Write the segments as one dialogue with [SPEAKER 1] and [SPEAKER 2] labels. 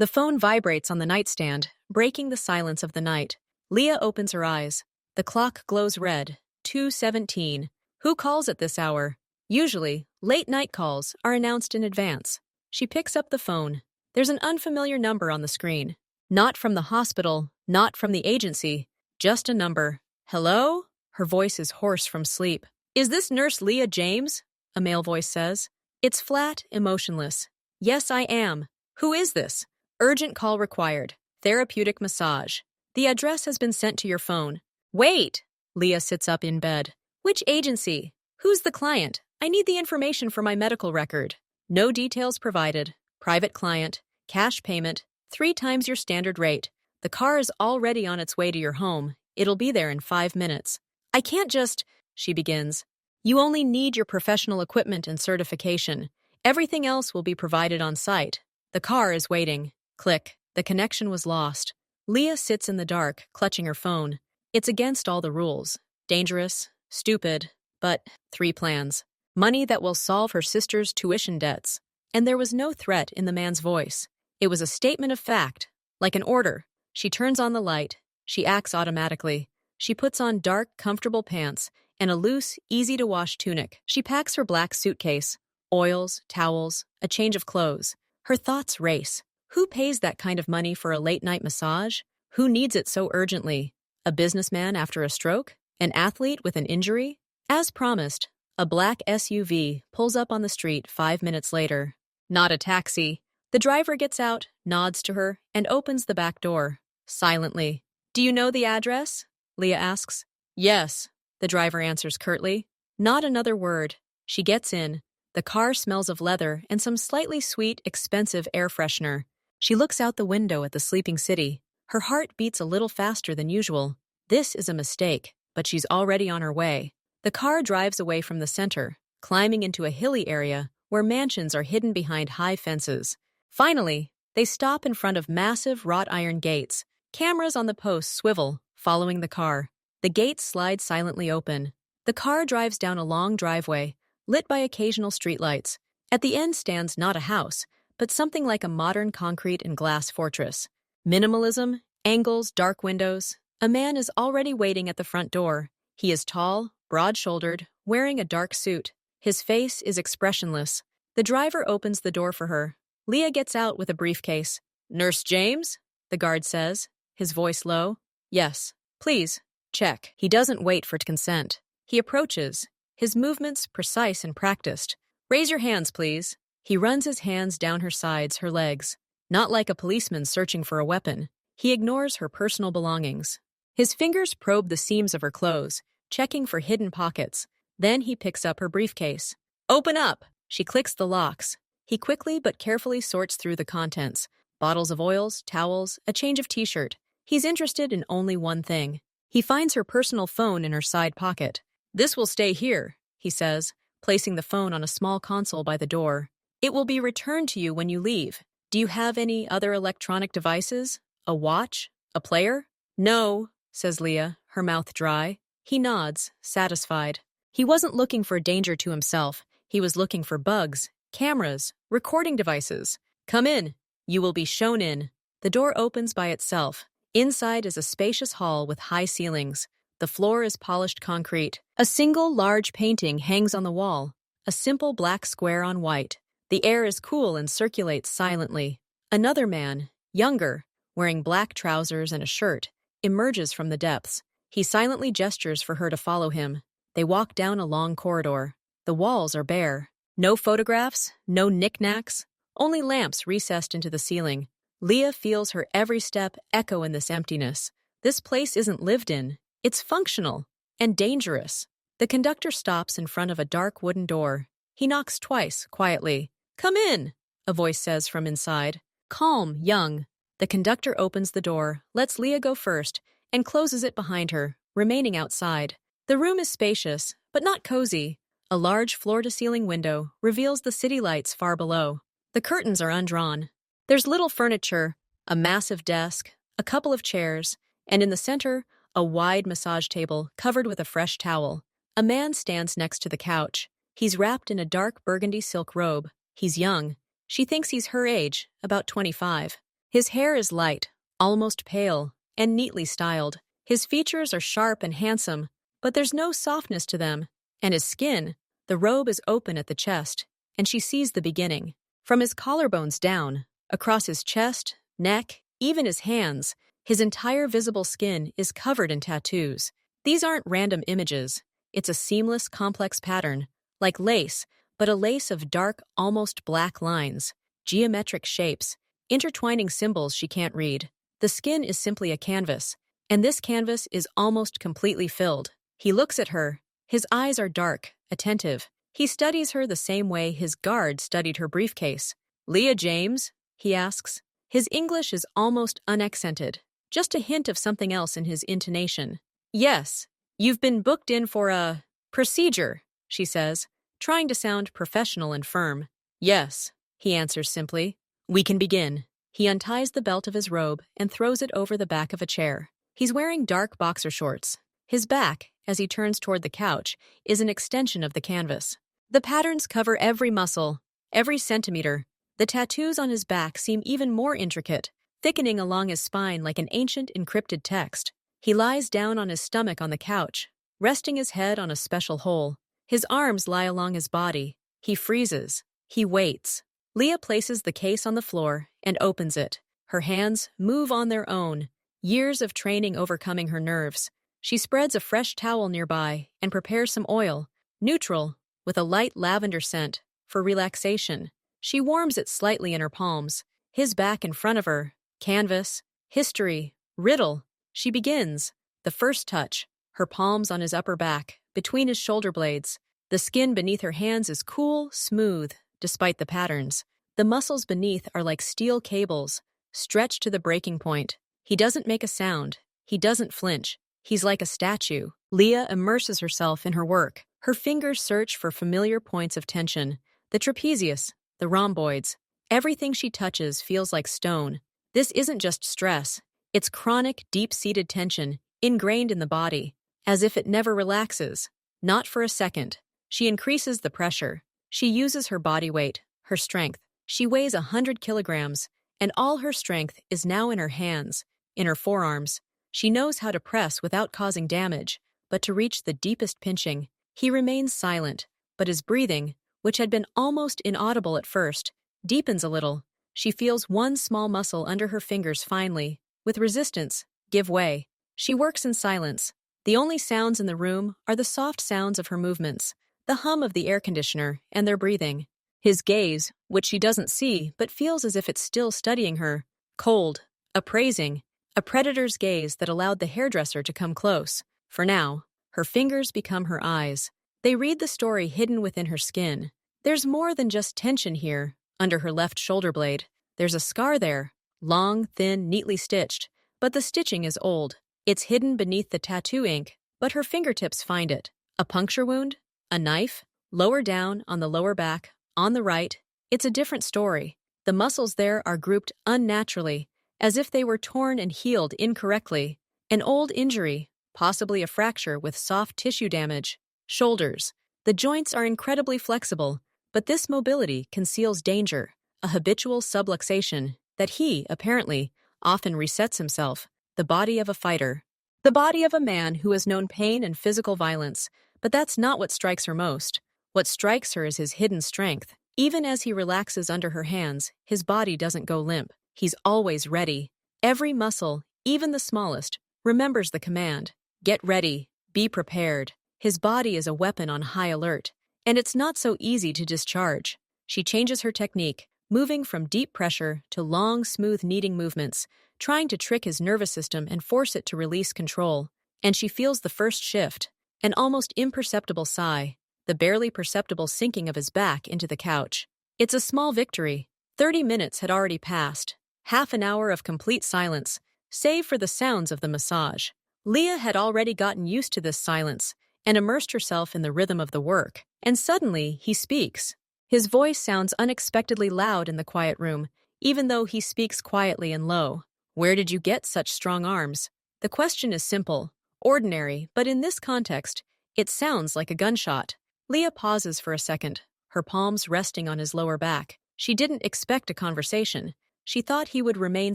[SPEAKER 1] The phone vibrates on the nightstand, breaking the silence of the night. Leah opens her eyes. The clock glows red. 2:17. Who calls at this hour? Usually, late-night calls are announced in advance. She picks up the phone. There's an unfamiliar number on the screen. Not from the hospital, not from the agency, just a number. Hello? Her voice is hoarse from sleep. Is this Nurse Leah James? A male voice says. It's flat, emotionless. Yes, I am. Who is this? Urgent call required. Therapeutic massage. The address has been sent to your phone. Wait! Leah sits up in bed. Which agency? Who's the client? I need the information for my medical record. No details provided. Private client. Cash payment. 3 times your standard rate. The car is already on its way to your home. It'll be there in 5 minutes. I can't just... She begins. You only need your professional equipment and certification. Everything else will be provided on site. The car is waiting. Click. The connection was lost. Leah sits in the dark, clutching her phone. It's against all the rules. Dangerous, stupid, but 3 plans. Money that will solve her sister's tuition debts. And there was no threat in the man's voice. It was a statement of fact, like an order. She turns on the light. She acts automatically. She puts on dark, comfortable pants and a loose, easy-to-wash tunic. She packs her black suitcase, oils, towels, a change of clothes. Her thoughts race. Who pays that kind of money for a late-night massage? Who needs it so urgently? A businessman after a stroke? An athlete with an injury? As promised, a black SUV pulls up on the street 5 minutes later. Not a taxi. The driver gets out, nods to her, and opens the back door. Silently. Do you know the address? Leah asks. Yes, the driver answers curtly. Not another word. She gets in. The car smells of leather and some slightly sweet, expensive air freshener. She looks out the window at the sleeping city. Her heart beats a little faster than usual. This is a mistake, but she's already on her way. The car drives away from the center, climbing into a hilly area where mansions are hidden behind high fences. Finally, they stop in front of massive wrought iron gates. Cameras on the posts swivel, following the car. The gates slide silently open. The car drives down a long driveway, lit by occasional streetlights. At the end stands not a house, but something like a modern concrete and glass fortress. Minimalism, angles, dark windows. A man is already waiting at the front door. He is tall, broad-shouldered, wearing a dark suit. His face is expressionless. The driver opens the door for her. Leah gets out with a briefcase. Nurse James? The guard says, his voice low. Yes. Please. Check. He doesn't wait for consent. He approaches, his movements precise and practiced. Raise your hands, please. He runs his hands down her sides, her legs. Not like a policeman searching for a weapon. He ignores her personal belongings. His fingers probe the seams of her clothes, checking for hidden pockets. Then he picks up her briefcase. Open up! She clicks the locks. He quickly but carefully sorts through the contents. Bottles of oils, towels, a change of t-shirt. He's interested in only one thing. He finds her personal phone in her side pocket. This will stay here, he says, placing the phone on a small console by the door. It will be returned to you when you leave. Do you have any other electronic devices? A watch? A player? No, says Leah, her mouth dry. He nods, satisfied. He wasn't looking for danger to himself. He was looking for bugs, cameras, recording devices. Come in. You will be shown in. The door opens by itself. Inside is a spacious hall with high ceilings. The floor is polished concrete. A single large painting hangs on the wall. A simple black square on white. The air is cool and circulates silently. Another man, younger, wearing black trousers and a shirt, emerges from the depths. He silently gestures for her to follow him. They walk down a long corridor. The walls are bare. No photographs, no knickknacks, only lamps recessed into the ceiling. Leah feels her every step echo in this emptiness. This place isn't lived in. It's functional and dangerous. The conductor stops in front of a dark wooden door. He knocks twice, quietly. Come in, a voice says from inside. Calm, young. The conductor opens the door, lets Leah go first, and closes it behind her, remaining outside. The room is spacious, but not cozy. A large floor-to-ceiling window reveals the city lights far below. The curtains are undrawn. There's little furniture, a massive desk, a couple of chairs, and in the center, a wide massage table covered with a fresh towel. A man stands next to the couch. He's wrapped in a dark burgundy silk robe. He's young. She thinks he's her age, about 25. His hair is light, almost pale, and neatly styled. His features are sharp and handsome, but there's no softness to them. And his skin, the robe is open at the chest, and she sees the beginning. From his collarbones down, across his chest, neck, even his hands, his entire visible skin is covered in tattoos. These aren't random images. It's a seamless, complex pattern, like lace, but a lace of dark, almost black lines, geometric shapes, intertwining symbols she can't read. The skin is simply a canvas, and this canvas is almost completely filled. He looks at her. His eyes are dark, attentive. He studies her the same way his guard studied her briefcase. "Leah James?" he asks. His English is almost unaccented, just a hint of something else in his intonation. "Yes, you've been booked in for a procedure," she says, trying to sound professional and firm. "Yes," he answers simply. "We can begin." He unties the belt of his robe and throws it over the back of a chair. He's wearing dark boxer shorts. His back, as he turns toward the couch, is an extension of the canvas. The patterns cover every muscle, every centimeter. The tattoos on his back seem even more intricate, thickening along his spine like an ancient encrypted text. He lies down on his stomach on the couch, resting his head on a special hole. His arms lie along his body. He freezes. He waits. Leah places the case on the floor and opens it. Her hands move on their own, years of training overcoming her nerves. She spreads a fresh towel nearby and prepares some oil, neutral, with a light lavender scent, for relaxation. She warms it slightly in her palms, his back in front of her, canvas, history, riddle. She begins. The first touch, her palms on his upper back, between his shoulder blades. The skin beneath her hands is cool, smooth, despite the patterns. The muscles beneath are like steel cables, stretched to the breaking point. He doesn't make a sound. He doesn't flinch. He's like a statue. Leah immerses herself in her work. Her fingers search for familiar points of tension. The trapezius, the rhomboids. Everything she touches feels like stone. This isn't just stress. It's chronic, deep-seated tension, ingrained in the body, as if it never relaxes. Not for a second. She increases the pressure. She uses her body weight, her strength. She weighs 100 kilograms, and all her strength is now in her hands, in her forearms. She knows how to press without causing damage, but to reach the deepest pinching. He remains silent, but his breathing, which had been almost inaudible at first, deepens a little. She feels one small muscle under her fingers finally, with resistance, give way. She works in silence. The only sounds in the room are the soft sounds of her movements, the hum of the air conditioner, and their breathing. His gaze, which she doesn't see but feels as if it's still studying her, cold, appraising, a predator's gaze that allowed the hairdresser to come close. For now, her fingers become her eyes. They read the story hidden within her skin. There's more than just tension here, under her left shoulder blade. There's a scar there, long, thin, neatly stitched, but the stitching is old. It's hidden beneath the tattoo ink, but her fingertips find it. A puncture wound? A knife? Lower down, on the lower back, on the right, it's a different story. The muscles there are grouped unnaturally, as if they were torn and healed incorrectly. An old injury, possibly a fracture with soft tissue damage. Shoulders. The joints are incredibly flexible, but this mobility conceals danger, a habitual subluxation that he, apparently, often resets himself. The body of a fighter. The body of a man who has known pain and physical violence, but that's not what strikes her most. What strikes her is his hidden strength. Even as he relaxes under her hands, his body doesn't go limp. He's always ready. Every muscle, even the smallest, remembers the command. Get ready. Be prepared. His body is a weapon on high alert, and it's not so easy to discharge. She changes her technique, moving from deep pressure to long, smooth kneading movements, trying to trick his nervous system and force it to release control. And she feels the first shift, an almost imperceptible sigh, the barely perceptible sinking of his back into the couch. It's a small victory. 30 minutes had already passed, half an hour of complete silence, save for the sounds of the massage. Leah had already gotten used to this silence and immersed herself in the rhythm of the work. And suddenly, he speaks. His voice sounds unexpectedly loud in the quiet room, even though he speaks quietly and low. Where did you get such strong arms? The question is simple, ordinary, but in this context, it sounds like a gunshot. Leah pauses for a second, her palms resting on his lower back. She didn't expect a conversation. She thought he would remain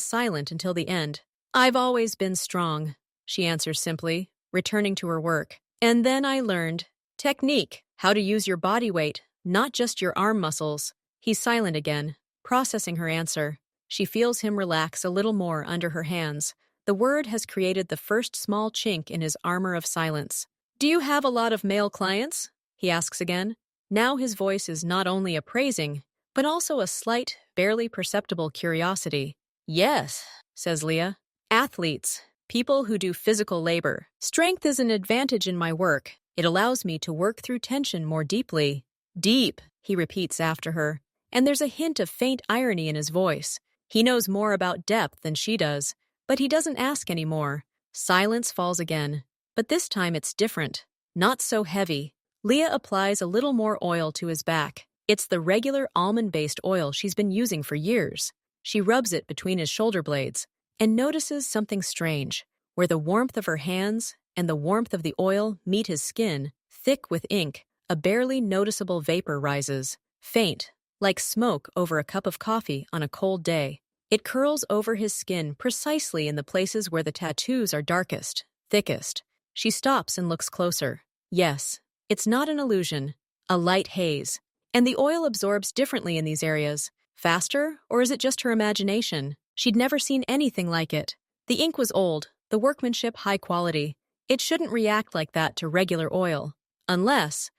[SPEAKER 1] silent until the end. "I've always been strong," she answers simply, returning to her work. "And then I learned technique, how to use your body weight, not just your arm muscles." He's silent again, processing her answer. She feels him relax a little more under her hands. The word has created the first small chink in his armor of silence. "Do you have a lot of male clients?" he asks again. Now his voice is not only appraising, but also a slight, barely perceptible curiosity. "Yes," says Leah. "Athletes, people who do physical labor. Strength is an advantage in my work. It allows me to work through tension more deeply." "Deep," he repeats after her, and there's a hint of faint irony in his voice. He knows more about depth than she does, but he doesn't ask any more. Silence falls again, but this time it's different. Not so heavy. Leah applies a little more oil to his back. It's the regular almond-based oil she's been using for years. She rubs it between his shoulder blades and notices something strange. Where the warmth of her hands and the warmth of the oil meet his skin, thick with ink, a barely noticeable vapor rises, faint, like smoke over a cup of coffee on a cold day. It curls over his skin precisely in the places where the tattoos are darkest, thickest. She stops and looks closer. Yes, it's not an illusion, a light haze. And the oil absorbs differently in these areas. Faster, or is it just her imagination? She'd never seen anything like it. The ink was old, the workmanship high quality. It shouldn't react like that to regular oil. Unless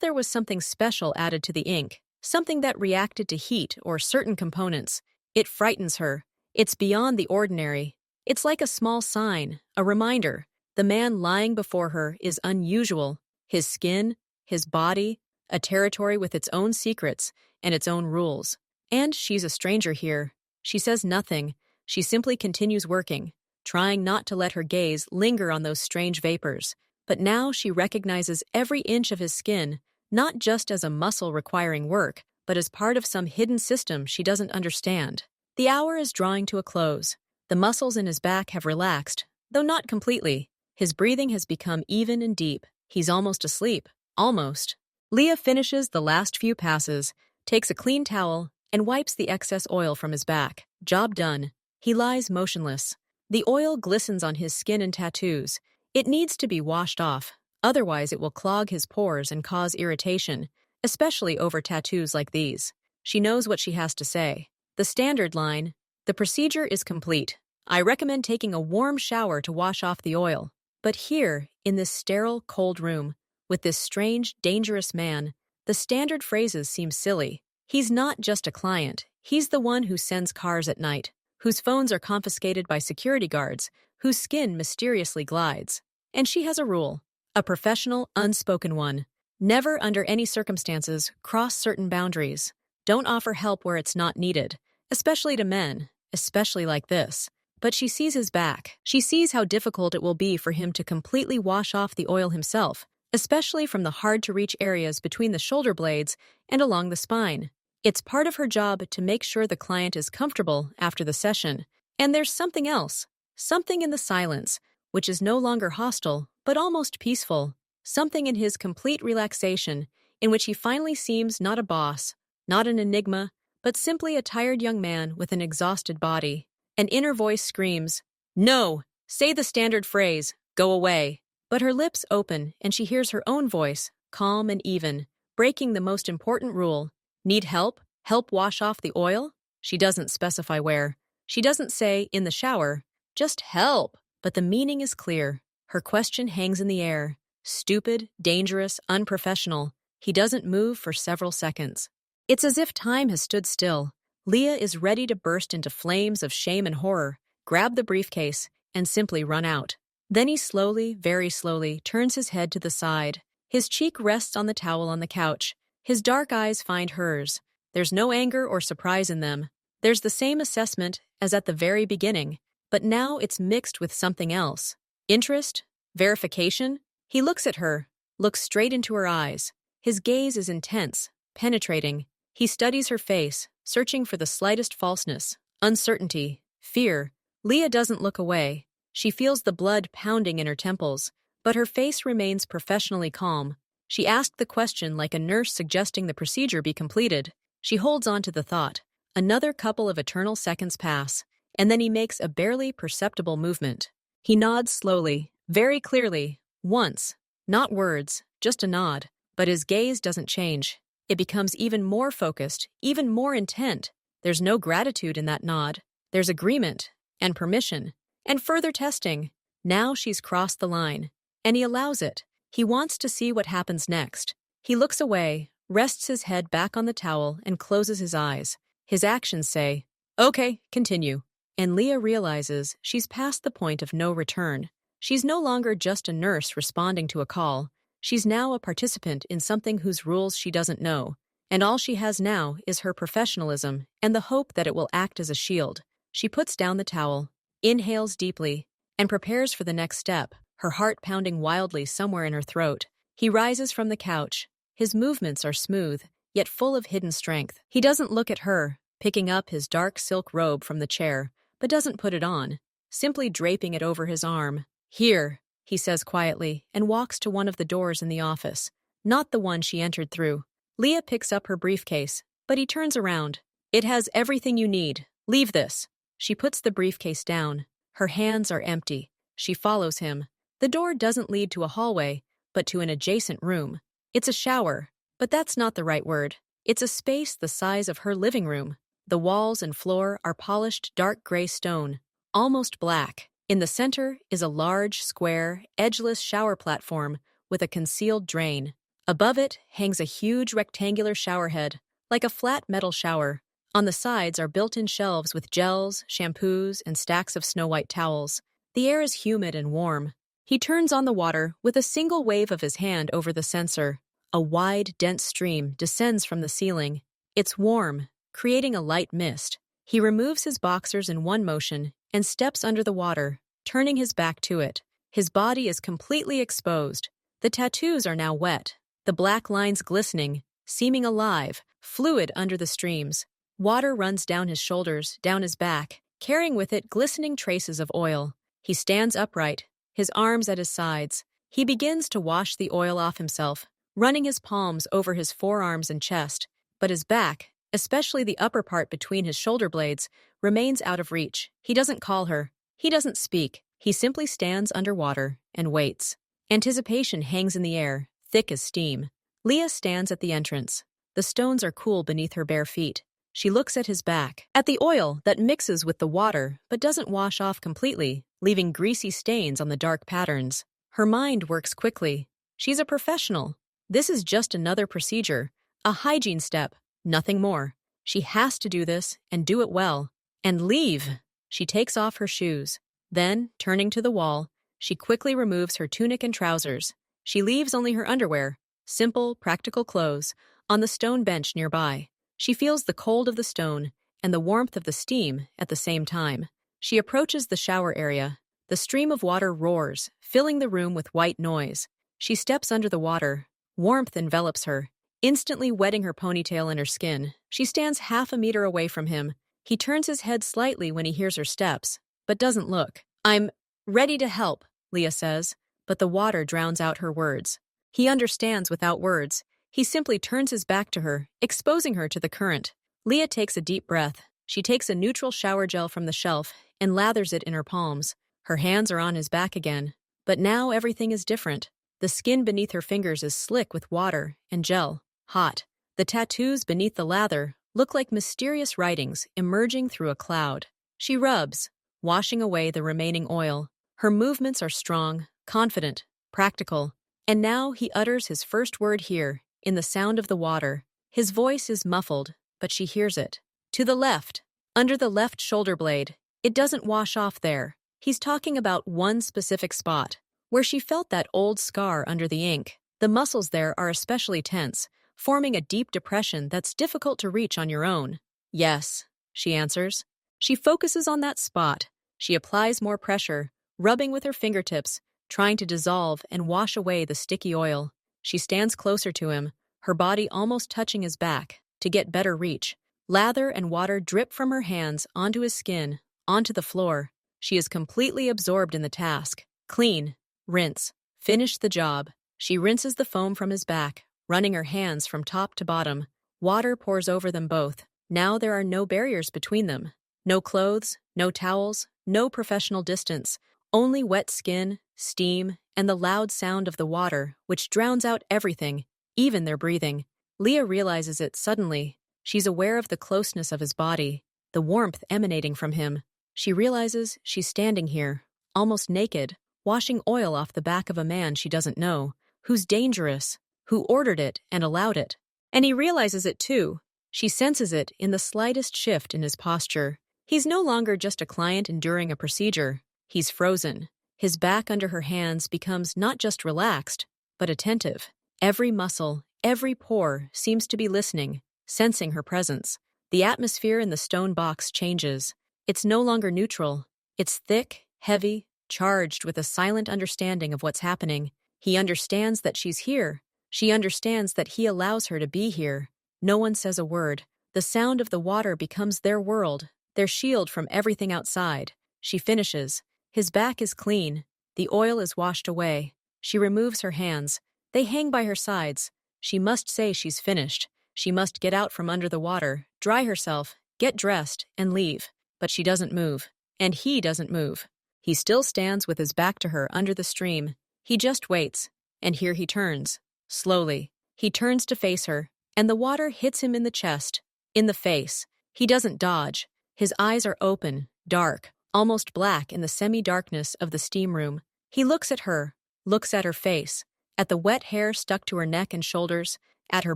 [SPEAKER 1] there was something special added to the ink, something that reacted to heat or certain components. It frightens her. It's beyond the ordinary. It's like a small sign, a reminder. The man lying before her is unusual. His skin, his body, a territory with its own secrets and its own rules. And she's a stranger here. She says nothing. She simply continues working, trying not to let her gaze linger on those strange vapors. But now she recognizes every inch of his skin, not just as a muscle requiring work, but as part of some hidden system she doesn't understand. The hour is drawing to a close. The muscles in his back have relaxed, though not completely. His breathing has become even and deep. He's almost asleep. Almost. Leah finishes the last few passes, takes a clean towel, and wipes the excess oil from his back. Job done. He lies motionless. The oil glistens on his skin and tattoos. It needs to be washed off, otherwise it will clog his pores and cause irritation, especially over tattoos like these. She knows what she has to say. The standard line, "The procedure is complete. I recommend taking a warm shower to wash off the oil." But here, in this sterile, cold room, with this strange, dangerous man, the standard phrases seem silly. He's not just a client. He's the one who sends cars at night, whose phones are confiscated by security guards, whose skin mysteriously glides. And she has a rule, a professional, unspoken one. Never, under any circumstances, cross certain boundaries. Don't offer help where it's not needed, especially to men, especially like this. But she sees his back. She sees how difficult it will be for him to completely wash off the oil himself, especially from the hard-to-reach areas between the shoulder blades and along the spine. It's part of her job to make sure the client is comfortable after the session. And there's something else, something in the silence, which is no longer hostile, but almost peaceful. Something in his complete relaxation, in which he finally seems not a boss, not an enigma, but simply a tired young man with an exhausted body. An inner voice screams, "No! Say the standard phrase, go away." But her lips open and she hears her own voice, calm and even, breaking the most important rule. Need help? Help wash off the oil? She doesn't specify where. She doesn't say, in the shower. Just help. But the meaning is clear. Her question hangs in the air. Stupid, dangerous, unprofessional. He doesn't move for several seconds. It's as if time has stood still. Leah is ready to burst into flames of shame and horror, grab the briefcase, and simply run out. Then he slowly, very slowly, turns his head to the side. His cheek rests on the towel on the couch. His dark eyes find hers. There's no anger or surprise in them. There's the same assessment as at the very beginning, but now it's mixed with something else. Interest? Verification? He looks at her, looks straight into her eyes. His gaze is intense, penetrating. He studies her face, searching for the slightest falseness, uncertainty, fear. Leah doesn't look away. She feels the blood pounding in her temples, but her face remains professionally calm. She asked the question like a nurse suggesting the procedure be completed. She holds on to the thought. Another couple of eternal seconds pass, and then he makes a barely perceptible movement. He nods slowly, very clearly, once. Not words, just a nod. But his gaze doesn't change. It becomes even more focused, even more intent. There's no gratitude in that nod. There's agreement, and permission, and further testing. Now she's crossed the line. And he allows it. He wants to see what happens next. He looks away, rests his head back on the towel, and closes his eyes. His actions say, "Okay, continue." And Leah realizes she's past the point of no return. She's no longer just a nurse responding to a call. She's now a participant in something whose rules she doesn't know. And all she has now is her professionalism and the hope that it will act as a shield. She puts down the towel, inhales deeply, and prepares for the next step, her heart pounding wildly somewhere in her throat. He rises from the couch. His movements are smooth, yet full of hidden strength. He doesn't look at her, picking up his dark silk robe from the chair, but doesn't put it on, simply draping it over his arm. "Here," he says quietly, and walks to one of the doors in the office, not the one she entered through. Leah picks up her briefcase, but he turns around. "It has everything you need. Leave this." She puts the briefcase down. Her hands are empty. She follows him. The door doesn't lead to a hallway, but to an adjacent room. It's a shower, but that's not the right word. It's a space the size of her living room. The walls and floor are polished dark gray stone, almost black. In the center is a large, square, edgeless shower platform with a concealed drain. Above it hangs a huge rectangular shower head, like a flat metal shower. On the sides are built-in shelves with gels, shampoos, and stacks of snow-white towels. The air is humid and warm. He turns on the water with a single wave of his hand over the sensor. A wide, dense stream descends from the ceiling. It's warm, creating a light mist. He removes his boxers in one motion and steps under the water, turning his back to it. His body is completely exposed. The tattoos are now wet, the black lines glistening, seeming alive, fluid under the streams. Water runs down his shoulders, down his back, carrying with it glistening traces of oil. He stands upright, his arms at his sides. He begins to wash the oil off himself, running his palms over his forearms and chest, but his back, especially the upper part between his shoulder blades, remains out of reach. He doesn't call her. He doesn't speak. He simply stands underwater and waits. Anticipation hangs in the air, thick as steam. Leah stands at the entrance. The stones are cool beneath her bare feet. She looks at his back, at the oil that mixes with the water but doesn't wash off completely, leaving greasy stains on the dark patterns. Her mind works quickly. She's a professional. This is just another procedure, a hygiene step, nothing more. She has to do this and do it well. And leave. She takes off her shoes. Then, turning to the wall, she quickly removes her tunic and trousers. She leaves only her underwear, simple, practical clothes, on the stone bench nearby. She feels the cold of the stone and the warmth of the steam at the same time. She approaches the shower area. The stream of water roars, filling the room with white noise. She steps under the water. Warmth envelops her, instantly wetting her ponytail and her skin. She stands half a meter away from him. He turns his head slightly when he hears her steps, but doesn't look. "I'm ready to help," Leah says, but the water drowns out her words. He understands without words. He simply turns his back to her, exposing her to the current. Leah takes a deep breath. She takes a neutral shower gel from the shelf and lathers it in her palms. Her hands are on his back again. But now everything is different. The skin beneath her fingers is slick with water and gel, hot. The tattoos beneath the lather look like mysterious writings emerging through a cloud. She rubs, washing away the remaining oil. Her movements are strong, confident, practical. And now he utters his first word here, in the sound of the water. His voice is muffled, but she hears it. To the left, under the left shoulder blade. It doesn't wash off there. He's talking about one specific spot, where she felt that old scar under the ink. The muscles there are especially tense, forming a deep depression that's difficult to reach on your own. "Yes," she answers. She focuses on that spot. She applies more pressure, rubbing with her fingertips, trying to dissolve and wash away the sticky oil. She stands closer to him, her body almost touching his back, to get better reach. Lather and water drip from her hands onto his skin, onto the floor. She is completely absorbed in the task. Clean, rinse, finish the job. She rinses the foam from his back, running her hands from top to bottom. Water pours over them both, Now there are no barriers between them. No clothes, no towels, no professional distance, only wet skin, steam, and the loud sound of the water, which drowns out everything, even their breathing. Leah realizes it suddenly. She's aware of the closeness of his body, the warmth emanating from him. She realizes she's standing here, almost naked, washing oil off the back of a man she doesn't know, who's dangerous, who ordered it and allowed it. And he realizes it too. She senses it in the slightest shift in his posture. He's no longer just a client enduring a procedure. He's frozen. His back under her hands becomes not just relaxed, but attentive. Every muscle, every pore seems to be listening, sensing her presence. The atmosphere in the stone box changes. It's no longer neutral. It's thick, heavy, charged with a silent understanding of what's happening. He understands that she's here. She understands that he allows her to be here. No one says a word. The sound of the water becomes their world, their shield from everything outside. She finishes. His back is clean. The oil is washed away. She removes her hands. They hang by her sides. She must say she's finished. She must get out from under the water, dry herself, get dressed, and leave. But she doesn't move. And he doesn't move. He still stands with his back to her under the stream. He just waits. And here he turns. Slowly. He turns to face her, and the water hits him in the chest, in the face. He doesn't dodge. His eyes are open, dark, almost black in the semi-darkness of the steam room. He looks at her, looks at her face, at the wet hair stuck to her neck and shoulders, at her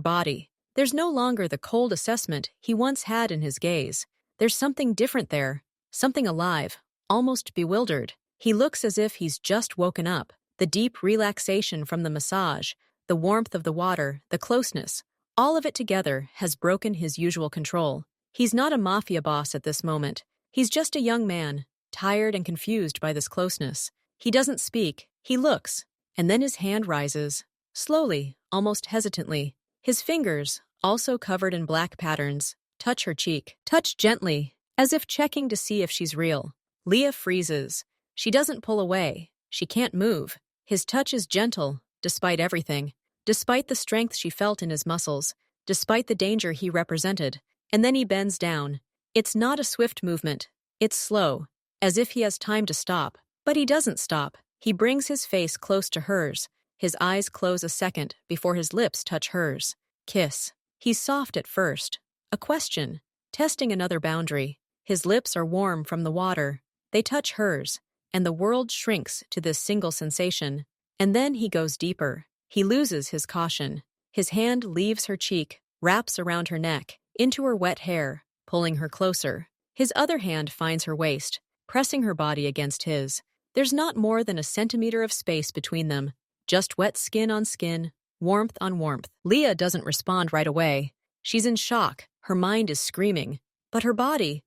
[SPEAKER 1] body. There's no longer the cold assessment he once had in his gaze. There's something different there, something alive, almost bewildered. He looks as if he's just woken up. The deep relaxation from the massage, the warmth of the water, the closeness, all of it together has broken his usual control. He's not a mafia boss at this moment. He's just a young man, tired and confused by this closeness. He doesn't speak. He looks. And then his hand rises, slowly, almost hesitantly. His fingers, also covered in black patterns, touch her cheek. Touch gently, as if checking to see if she's real. Leah freezes. She doesn't pull away. She can't move. His touch is gentle, despite everything. Despite the strength she felt in his muscles, despite the danger he represented. And then he bends down. It's not a swift movement. It's slow, as if he has time to stop. But he doesn't stop. He brings his face close to hers. His eyes close a second before his lips touch hers. Kiss. He's soft at first. A question. Testing another boundary. His lips are warm from the water. They touch hers, and the world shrinks to this single sensation. And then he goes deeper. He loses his caution. His hand leaves her cheek, wraps around her neck, into her wet hair, pulling her closer. His other hand finds her waist, pressing her body against his. There's not more than a centimeter of space between them, just wet skin on skin, warmth on warmth. Leah doesn't respond right away. She's in shock. Her mind is screaming. But her body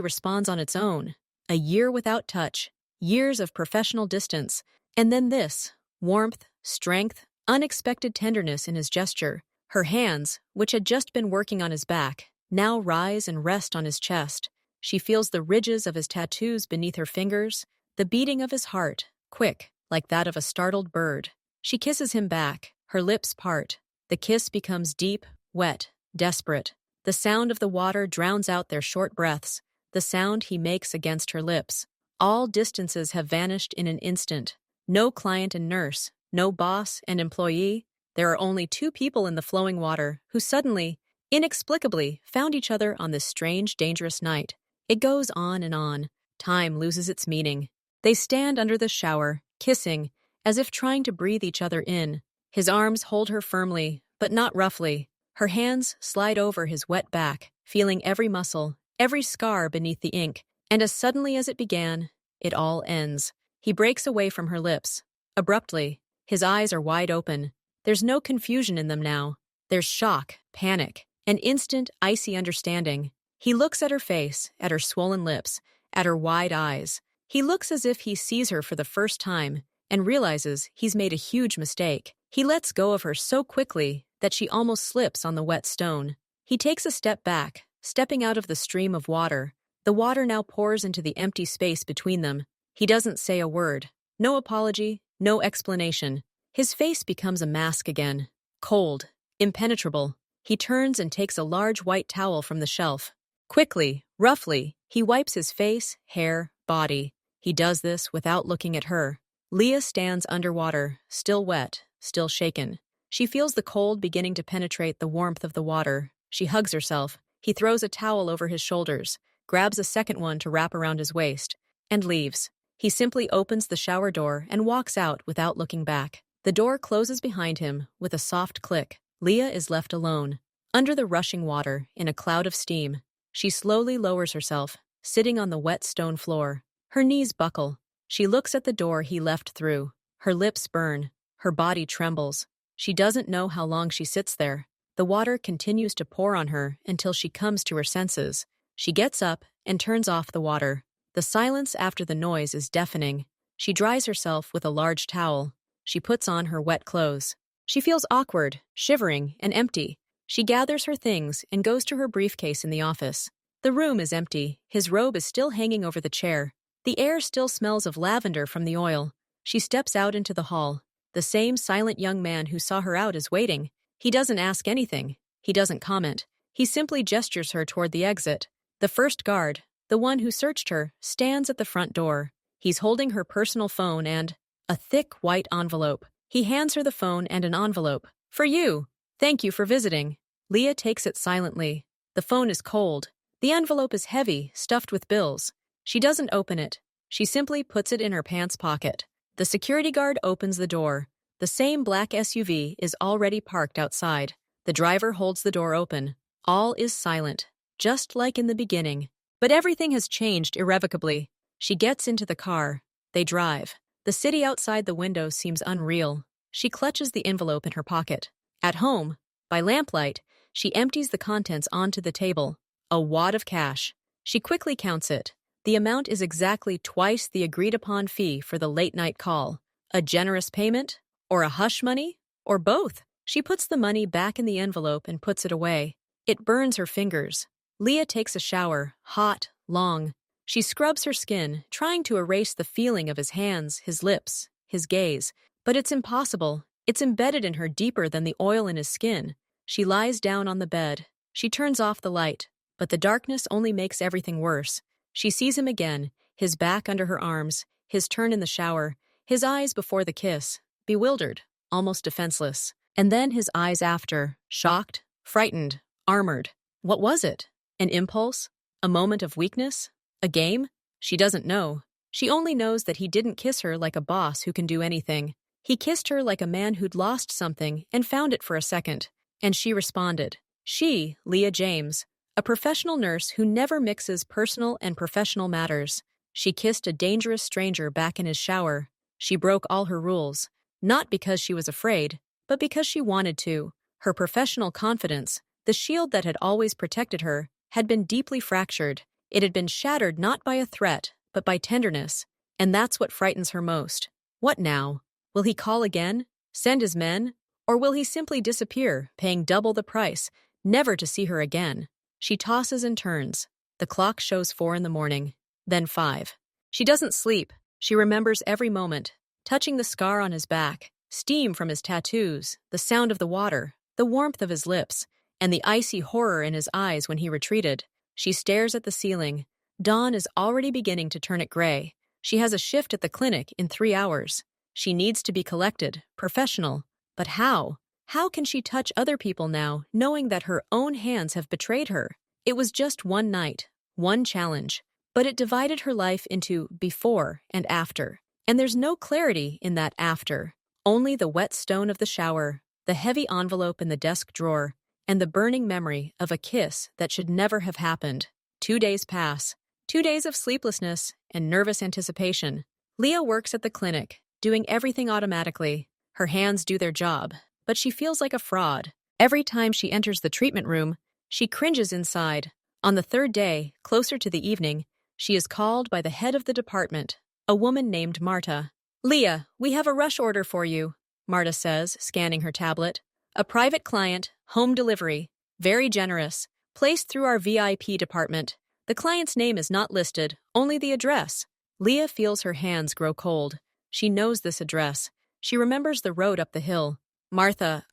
[SPEAKER 1] responds on its own. A year without touch, years of professional distance, and then this, warmth, strength, unexpected tenderness in his gesture. Her hands, which had just been working on his back, now rise and rest on his chest. She feels the ridges of his tattoos beneath her fingers, the beating of his heart, quick, like that of a startled bird. She kisses him back, her lips part. The kiss becomes deep, wet, desperate. The sound of the water drowns out their short breaths, the sound he makes against her lips. All distances have vanished in an instant. No client and nurse, no boss and employee. There are only two people in the flowing water who suddenly, inexplicably, found each other on this strange, dangerous night. It goes on and on. Time loses its meaning. They stand under the shower, kissing, as if trying to breathe each other in. His arms hold her firmly, but not roughly. Her hands slide over his wet back, feeling every muscle, every scar beneath the ink. And as suddenly as it began, it all ends. He breaks away from her lips. Abruptly, his eyes are wide open. There's no confusion in them now. There's shock, panic, an instant, icy understanding. He looks at her face, at her swollen lips, at her wide eyes. He looks as if he sees her for the first time and realizes he's made a huge mistake. He lets go of her so quickly that she almost slips on the wet stone. He takes a step back, stepping out of the stream of water. The water now pours into the empty space between them. He doesn't say a word. No apology, no explanation. His face becomes a mask again. Cold, impenetrable. He turns and takes a large white towel from the shelf. Quickly, roughly, he wipes his face, hair, body. He does this without looking at her. Leah stands underwater, still wet, still shaken. She feels the cold beginning to penetrate the warmth of the water. She hugs herself. He throws a towel over his shoulders, grabs a second one to wrap around his waist, and leaves. He simply opens the shower door and walks out without looking back. The door closes behind him with a soft click. Leah is left alone, under the rushing water, in a cloud of steam. She slowly lowers herself, sitting on the wet stone floor. Her knees buckle. She looks at the door he left through. Her lips burn. Her body trembles. She doesn't know how long she sits there. The water continues to pour on her until she comes to her senses. She gets up and turns off the water. The silence after the noise is deafening. She dries herself with a large towel. She puts on her wet clothes. She feels awkward, shivering, and empty. She gathers her things and goes to her briefcase in the office. The room is empty. His robe is still hanging over the chair. The air still smells of lavender from the oil. She steps out into the hall. The same silent young man who saw her out is waiting. He doesn't ask anything. He doesn't comment. He simply gestures her toward the exit. The first guard, the one who searched her, stands at the front door. He's holding her personal phone and a thick white envelope. He hands her the phone and an envelope. "For you. Thank you for visiting." Leah takes it silently. The phone is cold. The envelope is heavy, stuffed with bills. She doesn't open it. She simply puts it in her pants pocket. The security guard opens the door. The same black SUV is already parked outside. The driver holds the door open. All is silent, just like in the beginning. But everything has changed irrevocably. She gets into the car. They drive. The city outside the window seems unreal. She clutches the envelope in her pocket. At home, by lamplight, she empties the contents onto the table. A wad of cash. She quickly counts it. The amount is exactly twice the agreed-upon fee for the late-night call. A generous payment? Or a hush money? Or both? She puts the money back in the envelope and puts it away. It burns her fingers. Leah takes a shower, hot, long. She scrubs her skin, trying to erase the feeling of his hands, his lips, his gaze. But it's impossible. It's embedded in her deeper than the oil in his skin. She lies down on the bed. She turns off the light. But the darkness only makes everything worse. She sees him again, his back under her arms, his turn in the shower, his eyes before the kiss, bewildered, almost defenseless. And then his eyes after, shocked, frightened, armored. What was it? An impulse? A moment of weakness? A game? She doesn't know. She only knows that he didn't kiss her like a boss who can do anything. He kissed her like a man who'd lost something and found it for a second. And she responded. She, Leah James, a professional nurse who never mixes personal and professional matters. She kissed a dangerous stranger back in his shower. She broke all her rules, not because she was afraid, but because she wanted to. Her professional confidence, the shield that had always protected her, had been deeply fractured. It had been shattered not by a threat, but by tenderness. And that's what frightens her most. What now? Will he call again? Send his men? Or will he simply disappear, paying double the price, never to see her again? She tosses and turns. The clock shows 4 in the morning, then 5. She doesn't sleep. She remembers every moment, touching the scar on his back, steam from his tattoos, the sound of the water, the warmth of his lips, and the icy horror in his eyes when he retreated. She stares at the ceiling. Dawn is already beginning to turn it gray. She has a shift at the clinic in 3 hours. She needs to be collected, professional. But how? How can she touch other people now, knowing that her own hands have betrayed her? It was just one night, one challenge, but it divided her life into before and after. And there's no clarity in that after, only the wet stone of the shower, the heavy envelope in the desk drawer, and the burning memory of a kiss that should never have happened. 2 days pass, 2 days of sleeplessness and nervous anticipation. Leah works at the clinic, doing everything automatically. Her hands do their job, but she feels like a fraud. Every time she enters the treatment room, she cringes inside. On the 3rd day, closer to the evening, she is called by the head of the department, a woman named Marta. "Leah, we have a rush order for you," Marta says, scanning her tablet. "A private client, home delivery, very generous, placed through our VIP department. The client's name is not listed, only the address." Leah feels her hands grow cold. She knows this address. She remembers the road up the hill. "Martha,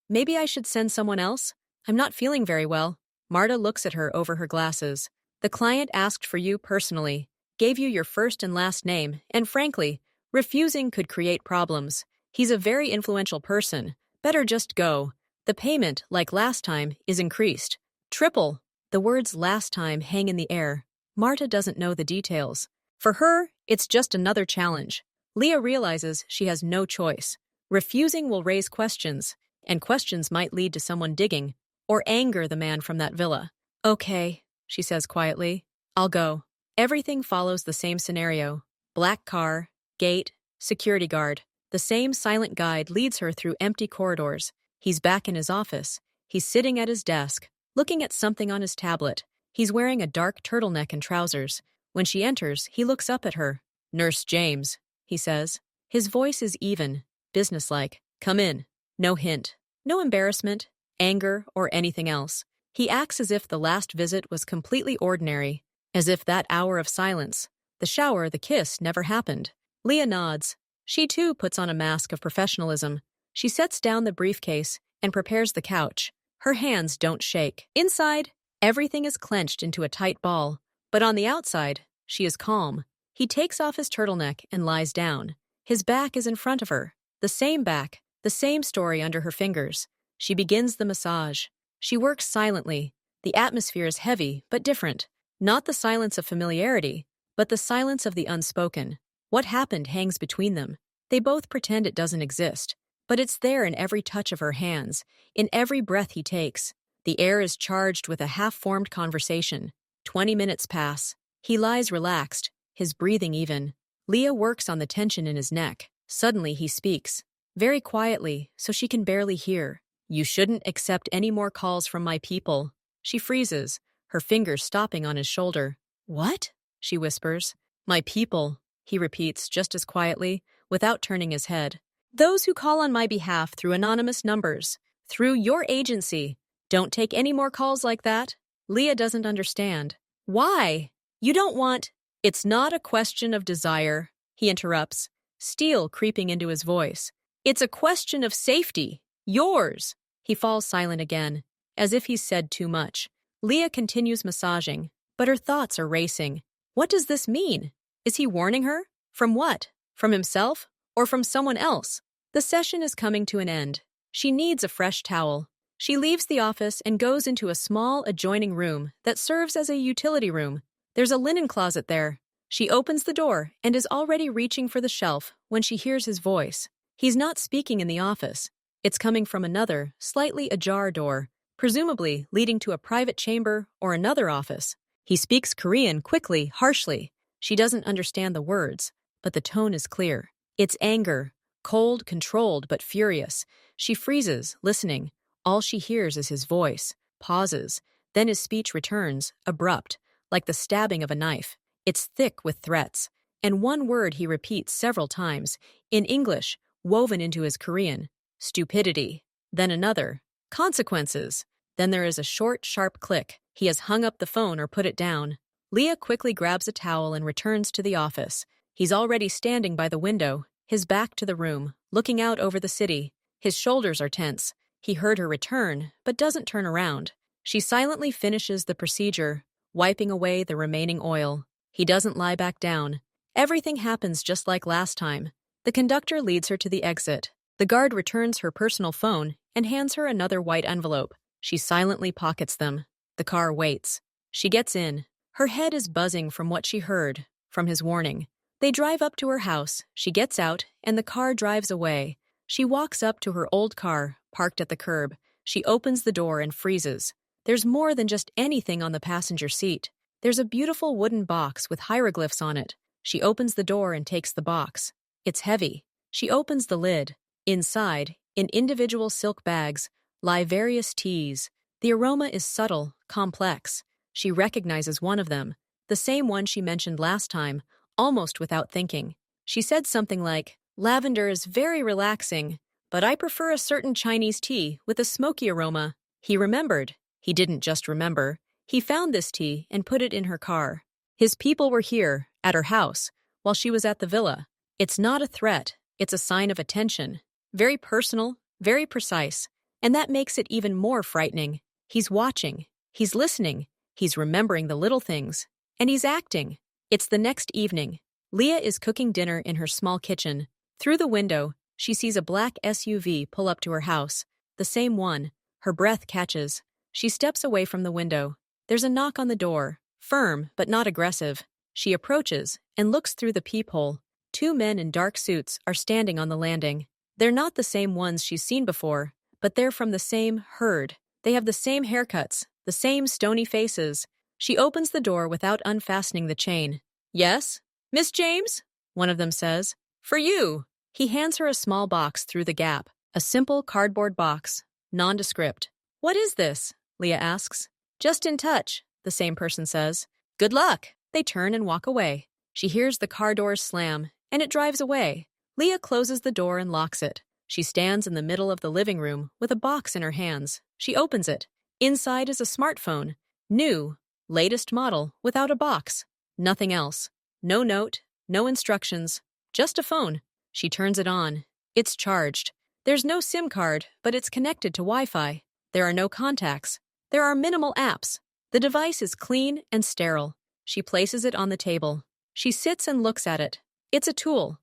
[SPEAKER 1] maybe I should send someone else?" I'm not feeling very well. Marta looks at her over her glasses. The client asked for you personally, gave you your first and last name, and frankly, refusing could create problems. He's a very influential person. Better just go. The payment, like last time, is increased. Triple. The words last time hang in the air. Marta doesn't know the details. For her, it's just another challenge. Leah realizes she has no choice. Refusing will raise questions, and questions might lead to someone digging or anger the man from that villa. Okay, she says quietly. I'll go. Everything follows the same scenario. Black car, gate, security guard. The same silent guide leads her through empty corridors. He's back in his office. He's sitting at his desk, looking at something on his tablet. He's wearing a dark turtleneck and trousers. When she enters, he looks up at her. Nurse James, he says. His voice is even, businesslike. Come in. No hint. No embarrassment, anger, or anything else. He acts as if the last visit was completely ordinary, as if that hour of silence, the shower, the kiss, never happened. Leah nods. She too puts on a mask of professionalism. She sets down the briefcase and prepares the couch. Her hands don't shake. Inside, everything is clenched into a tight ball, but on the outside, she is calm. He takes off his turtleneck and lies down. His back is in front of her, the same back, the same story under her fingers. She begins the massage. She works silently. The atmosphere is heavy, but different. Not the silence of familiarity, but the silence of the unspoken. What happened hangs between them. They both pretend it doesn't exist, but it's there in every touch of her hands, in every breath he takes. The air is charged with a half-formed conversation. 20 minutes pass. He lies relaxed, his breathing even. Leah works on the tension in his neck. Suddenly he speaks, very quietly, so she can barely hear. You shouldn't accept any more calls from my people. She freezes, her fingers stopping on his shoulder. What? She whispers. My people, he repeats just as quietly, without turning his head. Those who call on my behalf through anonymous numbers, through your agency. Don't take any more calls like that. Leah doesn't understand. Why? You don't want... It's not a question of desire, he interrupts, steel creeping into his voice. It's a question of safety. Yours. He falls silent again, as if he's said too much. Leah continues massaging, but her thoughts are racing. What does this mean? Is he warning her? From what? From himself? Or from someone else? The session is coming to an end. She needs a fresh towel. She leaves the office and goes into a small adjoining room that serves as a utility room. There's a linen closet there. She opens the door and is already reaching for the shelf when she hears his voice. He's not speaking in the office. It's coming from another, slightly ajar door, presumably leading to a private chamber or another office. He speaks Korean quickly, harshly. She doesn't understand the words, but the tone is clear. It's anger, cold, controlled, but furious. She freezes, listening. All she hears is his voice, pauses. Then his speech returns, abrupt, like the stabbing of a knife. It's thick with threats. And one word he repeats several times, in English, woven into his Korean. Stupidity. Then another. Consequences. Then there is a short, sharp click. He has hung up the phone or put it down. Leah quickly grabs a towel and returns to the office. He's already standing by the window, his back to the room, looking out over the city. His shoulders are tense. He heard her return, but doesn't turn around. She silently finishes the procedure, wiping away the remaining oil. He doesn't lie back down. Everything happens just like last time. The conductor leads her to the exit. The guard returns her personal phone and hands her another white envelope. She silently pockets them. The car waits. She gets in. Her head is buzzing from what she heard, from his warning. They drive up to her house. She gets out, and the car drives away. She walks up to her old car, parked at the curb. She opens the door and freezes. There's more than just anything on the passenger seat. There's a beautiful wooden box with hieroglyphs on it. She opens the door and takes the box. It's heavy. She opens the lid. Inside, in individual silk bags, lie various teas. The aroma is subtle, complex. She recognizes one of them, the same one she mentioned last time, almost without thinking. She said something like, "Lavender is very relaxing, but I prefer a certain Chinese tea with a smoky aroma." He remembered. He didn't just remember. He found this tea and put it in her car. His people were here, at her house, while she was at the villa. It's not a threat. It's a sign of attention. Very personal, very precise. And that makes it even more frightening. He's watching. He's listening. He's remembering the little things. And he's acting. It's the next evening. Leah is cooking dinner in her small kitchen. Through the window, she sees a black SUV pull up to her house. The same one. Her breath catches. She steps away from the window. There's a knock on the door. Firm, but not aggressive. She approaches and looks through the peephole. Two men in dark suits are standing on the landing. They're not the same ones she's seen before, but they're from the same herd. They have the same haircuts, the same stony faces. She opens the door without unfastening the chain. "Yes? Miss James?" one of them says. "For you." He hands her a small box through the gap, a simple cardboard box, nondescript. "What is this?" Leah asks. "Just in touch," the same person says. "Good luck." They turn and walk away. She hears the car doors slam, and it drives away. Leah closes the door and locks it. She stands in the middle of the living room with a box in her hands. She opens it. Inside is a smartphone. New, latest model, without a box. Nothing else. No note, no instructions. Just a phone. She turns it on. It's charged. There's no SIM card, but it's connected to Wi-Fi. There are no contacts. There are minimal apps. The device is clean and sterile. She places it on the table. She sits and looks at it. It's a tool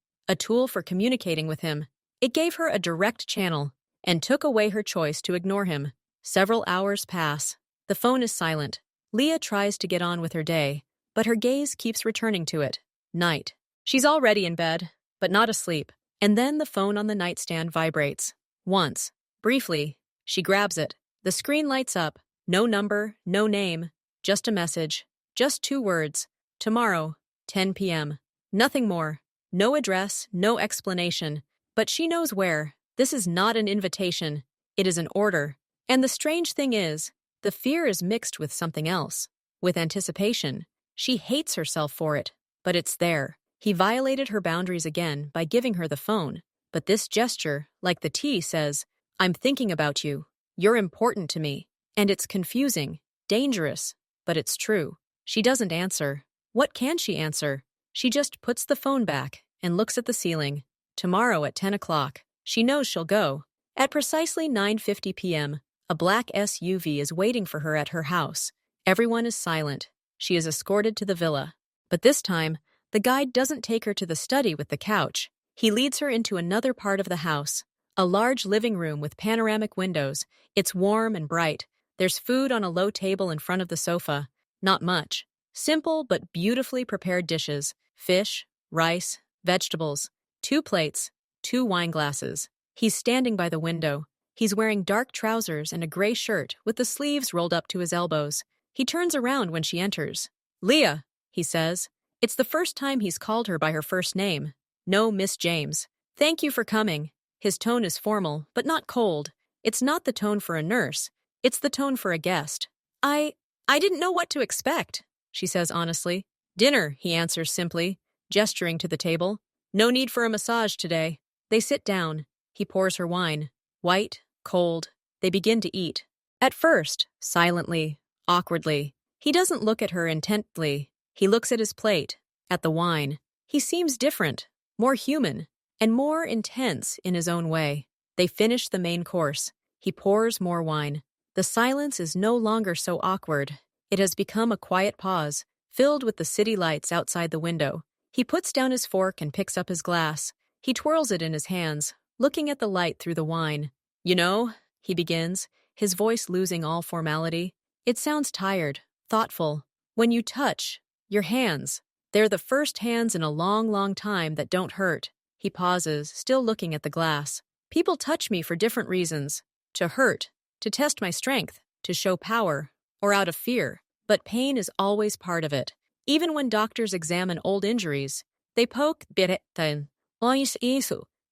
[SPEAKER 1] for communicating with him. It gave her a direct channel and took away her choice to ignore him. Several hours pass. The phone is silent. Leah tries to get on with her day, but her gaze keeps returning to it. Night. She's already in bed, but not asleep. And then the phone on the nightstand vibrates. Once. Briefly. She grabs it. The screen lights up. No number, no name. Just a message. Just 2 words. Tomorrow, 10 p.m. Nothing more. No address, no explanation. But she knows where. This is not an invitation. It is an order. And the strange thing is, the fear is mixed with something else. With anticipation. She hates herself for it. But it's there. He violated her boundaries again by giving her the phone. But this gesture, like the T, says, "I'm thinking about you. You're important to me." And it's confusing, dangerous, but it's true. She doesn't answer. What can she answer? She just puts the phone back and looks at the ceiling. Tomorrow at 10 o'clock. She knows she'll go. At precisely 9:50 p.m., a black SUV is waiting for her at her house. Everyone is silent. She is escorted to the villa. But this time, the guide doesn't take her to the study with the couch. He leads her into another part of the house. A large living room with panoramic windows. It's warm and bright. There's food on a low table in front of the sofa. Not much. Simple but beautifully prepared dishes. Fish, rice, vegetables. 2 plates, 2 wine glasses. He's standing by the window. He's wearing dark trousers and a gray shirt with the sleeves rolled up to his elbows. He turns around when she enters. "Leah," he says. It's the first time he's called her by her first name. "No, Miss James. Thank you for coming." His tone is formal, but not cold. It's not the tone for a nurse. It's the tone for a guest. I didn't know what to expect," she says honestly. "Dinner," he answers simply, gesturing to the table. "No need for a massage today." They sit down. He pours her wine. White, cold. They begin to eat. At first, silently, awkwardly. He doesn't look at her intently. He looks at his plate, at the wine. He seems different, more human, and more intense in his own way. They finish the main course. He pours more wine. The silence is no longer so awkward. It has become a quiet pause, filled with the city lights outside the window. He puts down his fork and picks up his glass. He twirls it in his hands, looking at the light through the wine. "You know," he begins, his voice losing all formality. It sounds tired, thoughtful. "When you touch, your hands, they're the first hands in a long, long time that don't hurt." He pauses, still looking at the glass. "People touch me for different reasons. To hurt, to test my strength, to show power, or out of fear. But pain is always part of it. Even when doctors examine old injuries, they poke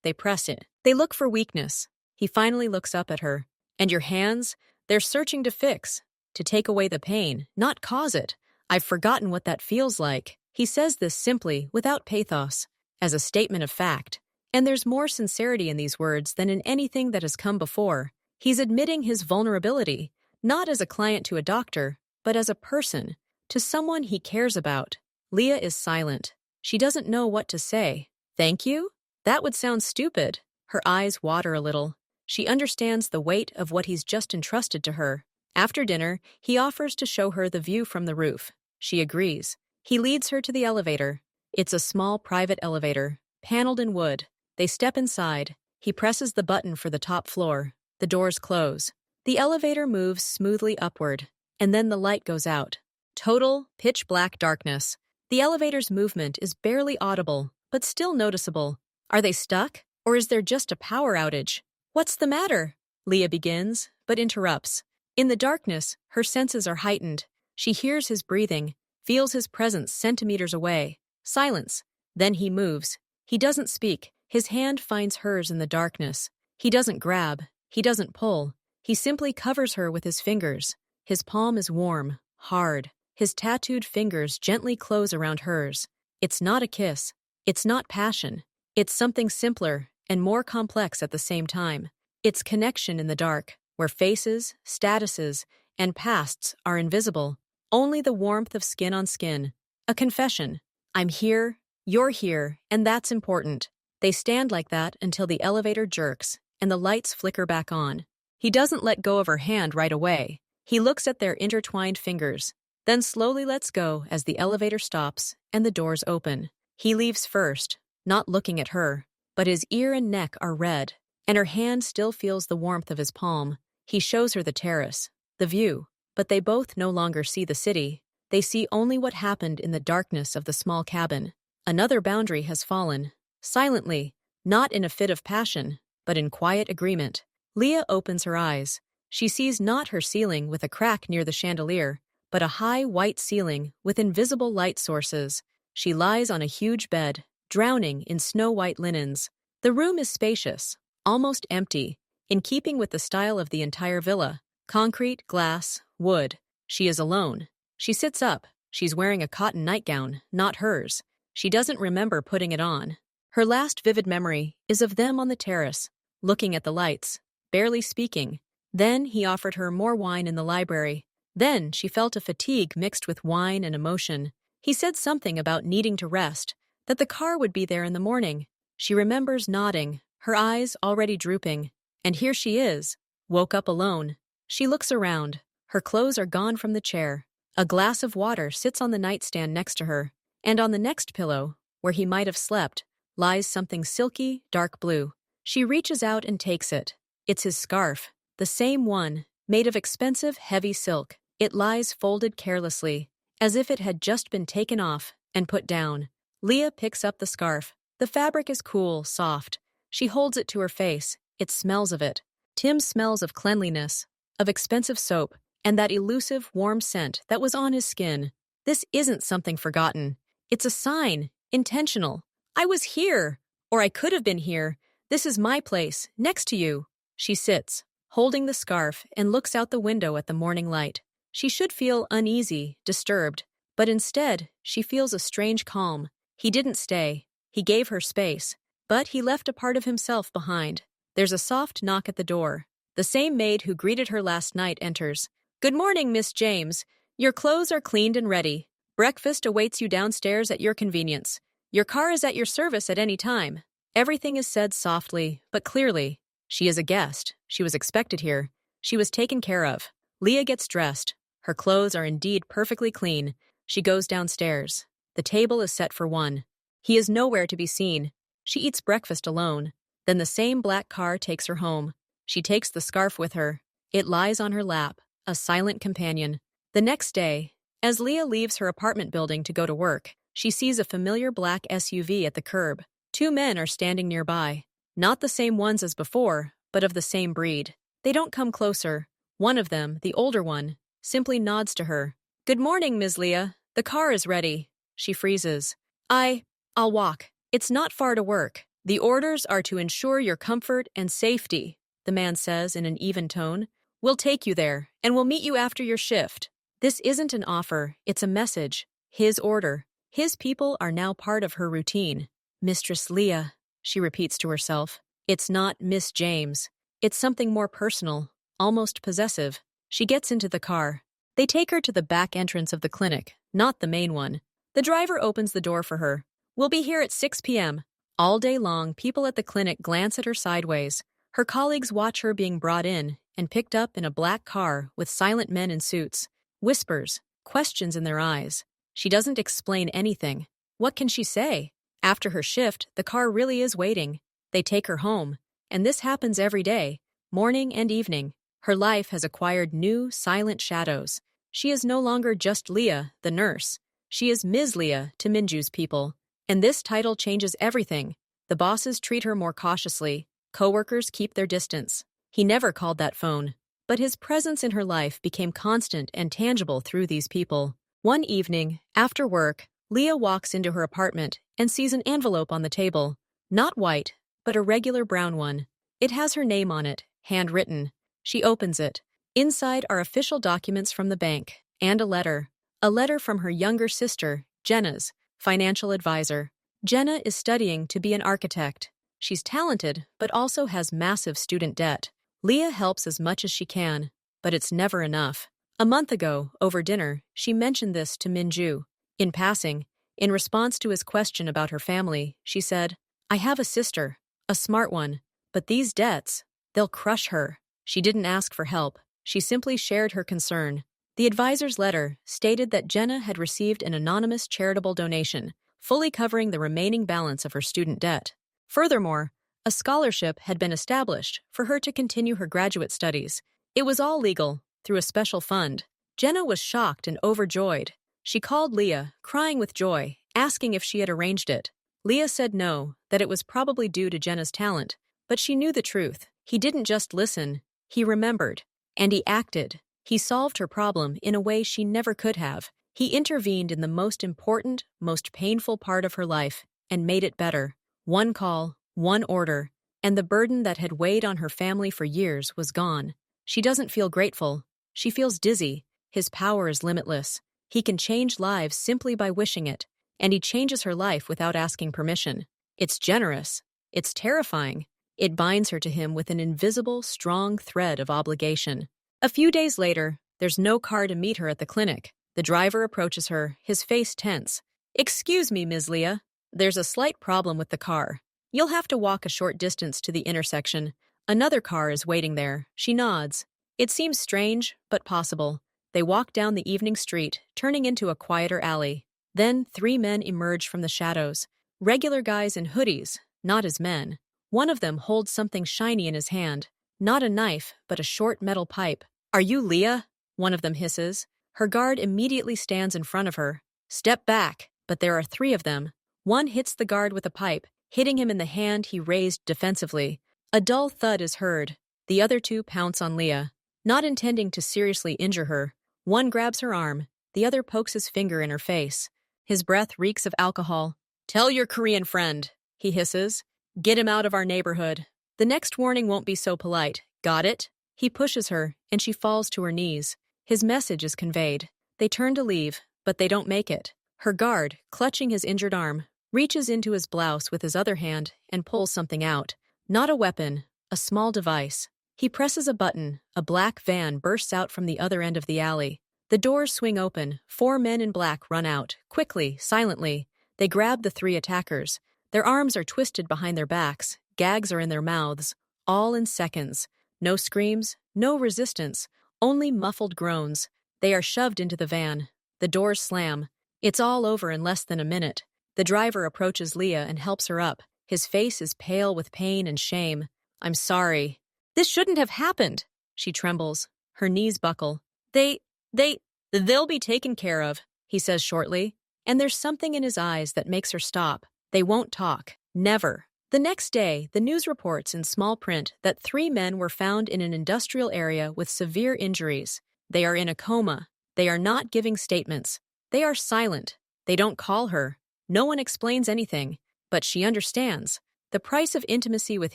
[SPEAKER 1] they press it. They look for weakness." He finally looks up at her. "And your hands? They're searching to fix, to take away the pain, not cause it. I've forgotten what that feels like." He says this simply, without pathos, as a statement of fact. And there's more sincerity in these words than in anything that has come before. He's admitting his vulnerability, not as a client to a doctor, but as a person, to someone he cares about. Leah is silent. She doesn't know what to say. "Thank you?" That would sound stupid. Her eyes water a little. She understands the weight of what he's just entrusted to her. After dinner, he offers to show her the view from the roof. She agrees. He leads her to the elevator. It's a small private elevator, paneled in wood. They step inside. He presses the button for the top floor. The doors close. The elevator moves smoothly upward, and then the light goes out. Total, pitch-black darkness. The elevator's movement is barely audible, but still noticeable. Are they stuck? Or is there just a power outage? What's the matter? Leah begins, but interrupts. In the darkness, her senses are heightened. She hears his breathing, feels his presence centimeters away. Silence. Then he moves. He doesn't speak. His hand finds hers in the darkness. He doesn't grab. He doesn't pull. He simply covers her with his fingers. His palm is warm, hard. His tattooed fingers gently close around hers. It's not a kiss. It's not passion. It's something simpler and more complex at the same time. It's connection in the dark, where faces, statuses, and pasts are invisible. Only the warmth of skin on skin. A confession. I'm here, you're here, and that's important. They stand like that until the elevator jerks and the lights flicker back on. He doesn't let go of her hand right away. He looks at their intertwined fingers, then slowly lets go as the elevator stops and the doors open. He leaves first, not looking at her, but his ear and neck are red, and her hand still feels the warmth of his palm. He shows her the terrace, the view, but they both no longer see the city. They see only what happened in the darkness of the small cabin. Another boundary has fallen, silently, not in a fit of passion, but in quiet agreement. Leah opens her eyes. She sees not her ceiling with a crack near the chandelier, but a high white ceiling with invisible light sources. She lies on a huge bed, drowning in snow-white linens. The room is spacious, almost empty, in keeping with the style of the entire villa. Concrete, glass, wood. She is alone. She sits up. She's wearing a cotton nightgown, not hers. She doesn't remember putting it on. Her last vivid memory is of them on the terrace, looking at the lights, barely speaking. Then he offered her more wine in the library. Then she felt a fatigue mixed with wine and emotion. He said something about needing to rest, that the car would be there in the morning. She remembers nodding, her eyes already drooping. And here she is, woke up alone. She looks around. Her clothes are gone from the chair. A glass of water sits on the nightstand next to her, and on the next pillow, where he might have slept, lies something silky, dark blue. She reaches out and takes it. It's his scarf, the same one, made of expensive, heavy silk. It lies folded carelessly, as if it had just been taken off and put down. Leah picks up the scarf. The fabric is cool, soft. She holds it to her face. It smells of it. Tim smells of cleanliness, of expensive soap, and that elusive, warm scent that was on his skin. This isn't something forgotten. It's a sign, intentional. I was here, or I could have been here. This is my place, next to you. She sits, holding the scarf, and looks out the window at the morning light. She should feel uneasy, disturbed, but instead, she feels a strange calm. He didn't stay. He gave her space, but he left a part of himself behind. There's a soft knock at the door. The same maid who greeted her last night enters. Good morning, Miss James. Your clothes are cleaned and ready. Breakfast awaits you downstairs at your convenience. Your car is at your service at any time. Everything is said softly, but clearly. She is a guest. She was expected here. She was taken care of. Leah gets dressed. Her clothes are indeed perfectly clean. She goes downstairs. The table is set for one. He is nowhere to be seen. She eats breakfast alone. Then the same black car takes her home. She takes the scarf with her. It lies on her lap, a silent companion. The next day, as Leah leaves her apartment building to go to work, she sees a familiar black SUV at the curb. Two men are standing nearby. Not the same ones as before, but of the same breed. They don't come closer. One of them, the older one, simply nods to her. Good morning, Ms. Leah. The car is ready. She freezes. I'll walk. It's not far to work. The orders are to ensure your comfort and safety, the man says in an even tone. We'll take you there, and we'll meet you after your shift. This isn't an offer, it's a message. His order. His people are now part of her routine. Mistress Leah, she repeats to herself. It's not Miss James. It's something more personal, almost possessive. She gets into the car. They take her to the back entrance of the clinic, not the main one. The driver opens the door for her. We'll be here at 6 p.m. All day long, people at the clinic glance at her sideways. Her colleagues watch her being brought in, and picked up in a black car with silent men in suits. Whispers, questions in their eyes. She doesn't explain anything. What can she say? After her shift, the car really is waiting. They take her home. And this happens every day, morning and evening. Her life has acquired new, silent shadows. She is no longer just Leah, the nurse. She is Ms. Leah to Minju's people. And this title changes everything. The bosses treat her more cautiously. Coworkers keep their distance. He never called that phone. But his presence in her life became constant and tangible through these people. One evening, after work, Leah walks into her apartment and sees an envelope on the table. Not white, but a regular brown one. It has her name on it, handwritten. She opens it. Inside are official documents from the bank and a letter. A letter from her younger sister, Jenna's financial advisor. Jenna is studying to be an architect. She's talented, but also has massive student debt. Leah helps as much as she can, but it's never enough. A month ago, over dinner, she mentioned this to Minju. In passing, in response to his question about her family, she said, "I have a sister, a smart one, but these debts, they'll crush her." She didn't ask for help. She simply shared her concern. The advisor's letter stated that Jenna had received an anonymous charitable donation, fully covering the remaining balance of her student debt. Furthermore, a scholarship had been established for her to continue her graduate studies. It was all legal, through a special fund. Jenna was shocked and overjoyed. She called Leah, crying with joy, asking if she had arranged it. Leah said no, that it was probably due to Jenna's talent, but she knew the truth. He didn't just listen, he remembered, and he acted. He solved her problem in a way she never could have. He intervened in the most important, most painful part of her life and made it better. One call, one order, and the burden that had weighed on her family for years was gone. She doesn't feel grateful. She feels dizzy. His power is limitless. He can change lives simply by wishing it, and he changes her life without asking permission. It's generous. It's terrifying. It binds her to him with an invisible, strong thread of obligation. A few days later, there's no car to meet her at the clinic. The driver approaches her, his face tense. "Excuse me, Ms. Leah. There's a slight problem with the car. You'll have to walk a short distance to the intersection. Another car is waiting there." She nods. It seems strange, but possible. They walk down the evening street, turning into a quieter alley. Then 3 men emerge from the shadows. Regular guys in hoodies, not as men. One of them holds something shiny in his hand. Not a knife, but a short metal pipe. "Are you Leah?" one of them hisses. Her guard immediately stands in front of her. "Step back," but there are 3 of them. One hits the guard with a pipe, hitting him in the hand he raised defensively. A dull thud is heard. The other 2 pounce on Leah, not intending to seriously injure her. One grabs her arm, the other pokes his finger in her face. His breath reeks of alcohol. "Tell your Korean friend," he hisses. "Get him out of our neighborhood. The next warning won't be so polite. Got it?" He pushes her, and she falls to her knees. His message is conveyed. They turn to leave, but they don't make it. Her guard, clutching his injured arm, reaches into his blouse with his other hand and pulls something out. Not a weapon, a small device. He presses a button. A black van bursts out from the other end of the alley. The doors swing open. 4 men in black run out, quickly, silently. They grab the 3 attackers. Their arms are twisted behind their backs. Gags are in their mouths. All in seconds. No screams, no resistance, only muffled groans. They are shoved into the van. The doors slam. It's all over in less than a minute. The driver approaches Leah and helps her up. His face is pale with pain and shame. "I'm sorry. This shouldn't have happened." She trembles. Her knees buckle. They'll be taken care of," he says shortly. And there's something in his eyes that makes her stop. They won't talk. Never. The next day, the news reports in small print that 3 men were found in an industrial area with severe injuries. They are in a coma. They are not giving statements. They are silent. They don't call her. No one explains anything. But she understands. The price of intimacy with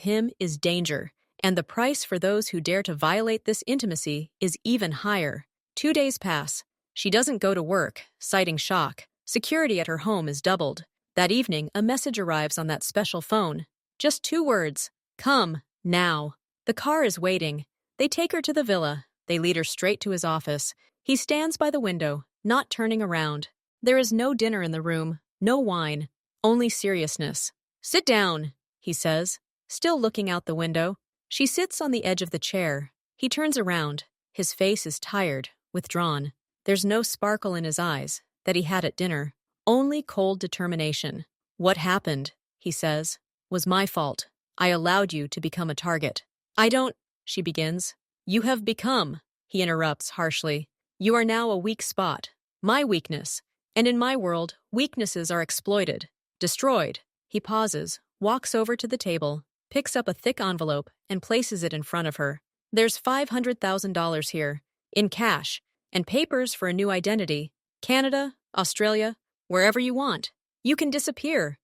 [SPEAKER 1] him is danger, and the price for those who dare to violate this intimacy is even higher. 2 days pass. She doesn't go to work, citing shock. Security at her home is doubled. That evening, a message arrives on that special phone. Just 2 words. "Come, now." The car is waiting. They take her to the villa. They lead her straight to his office. He stands by the window, not turning around. There is no dinner in the room, no wine, only seriousness. "Sit down," he says, still looking out the window. She sits on the edge of the chair. He turns around. His face is tired, withdrawn. There's no sparkle in his eyes that he had at dinner, only cold determination. What happened, he says, was my fault. I allowed you to become a target. I don't, she begins. You have become, he interrupts harshly. You are now a weak spot, my weakness. And in my world, weaknesses are exploited, destroyed. He pauses, walks over to the table, picks up a thick envelope, and places it in front of her. There's $500,000 here, in cash, and papers for a new identity. Canada, Australia, wherever you want. You can disappear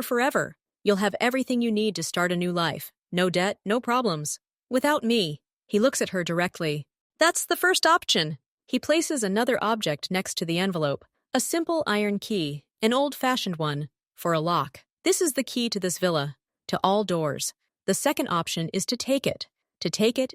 [SPEAKER 1] forever. You'll have everything you need to start a new life. No debt, no problems. Without me. He looks at her directly. That's the first option. He places another object next to the envelope, a simple iron key, an old-fashioned one, for a lock. This is the key to this villa, to all doors. The second option is to take it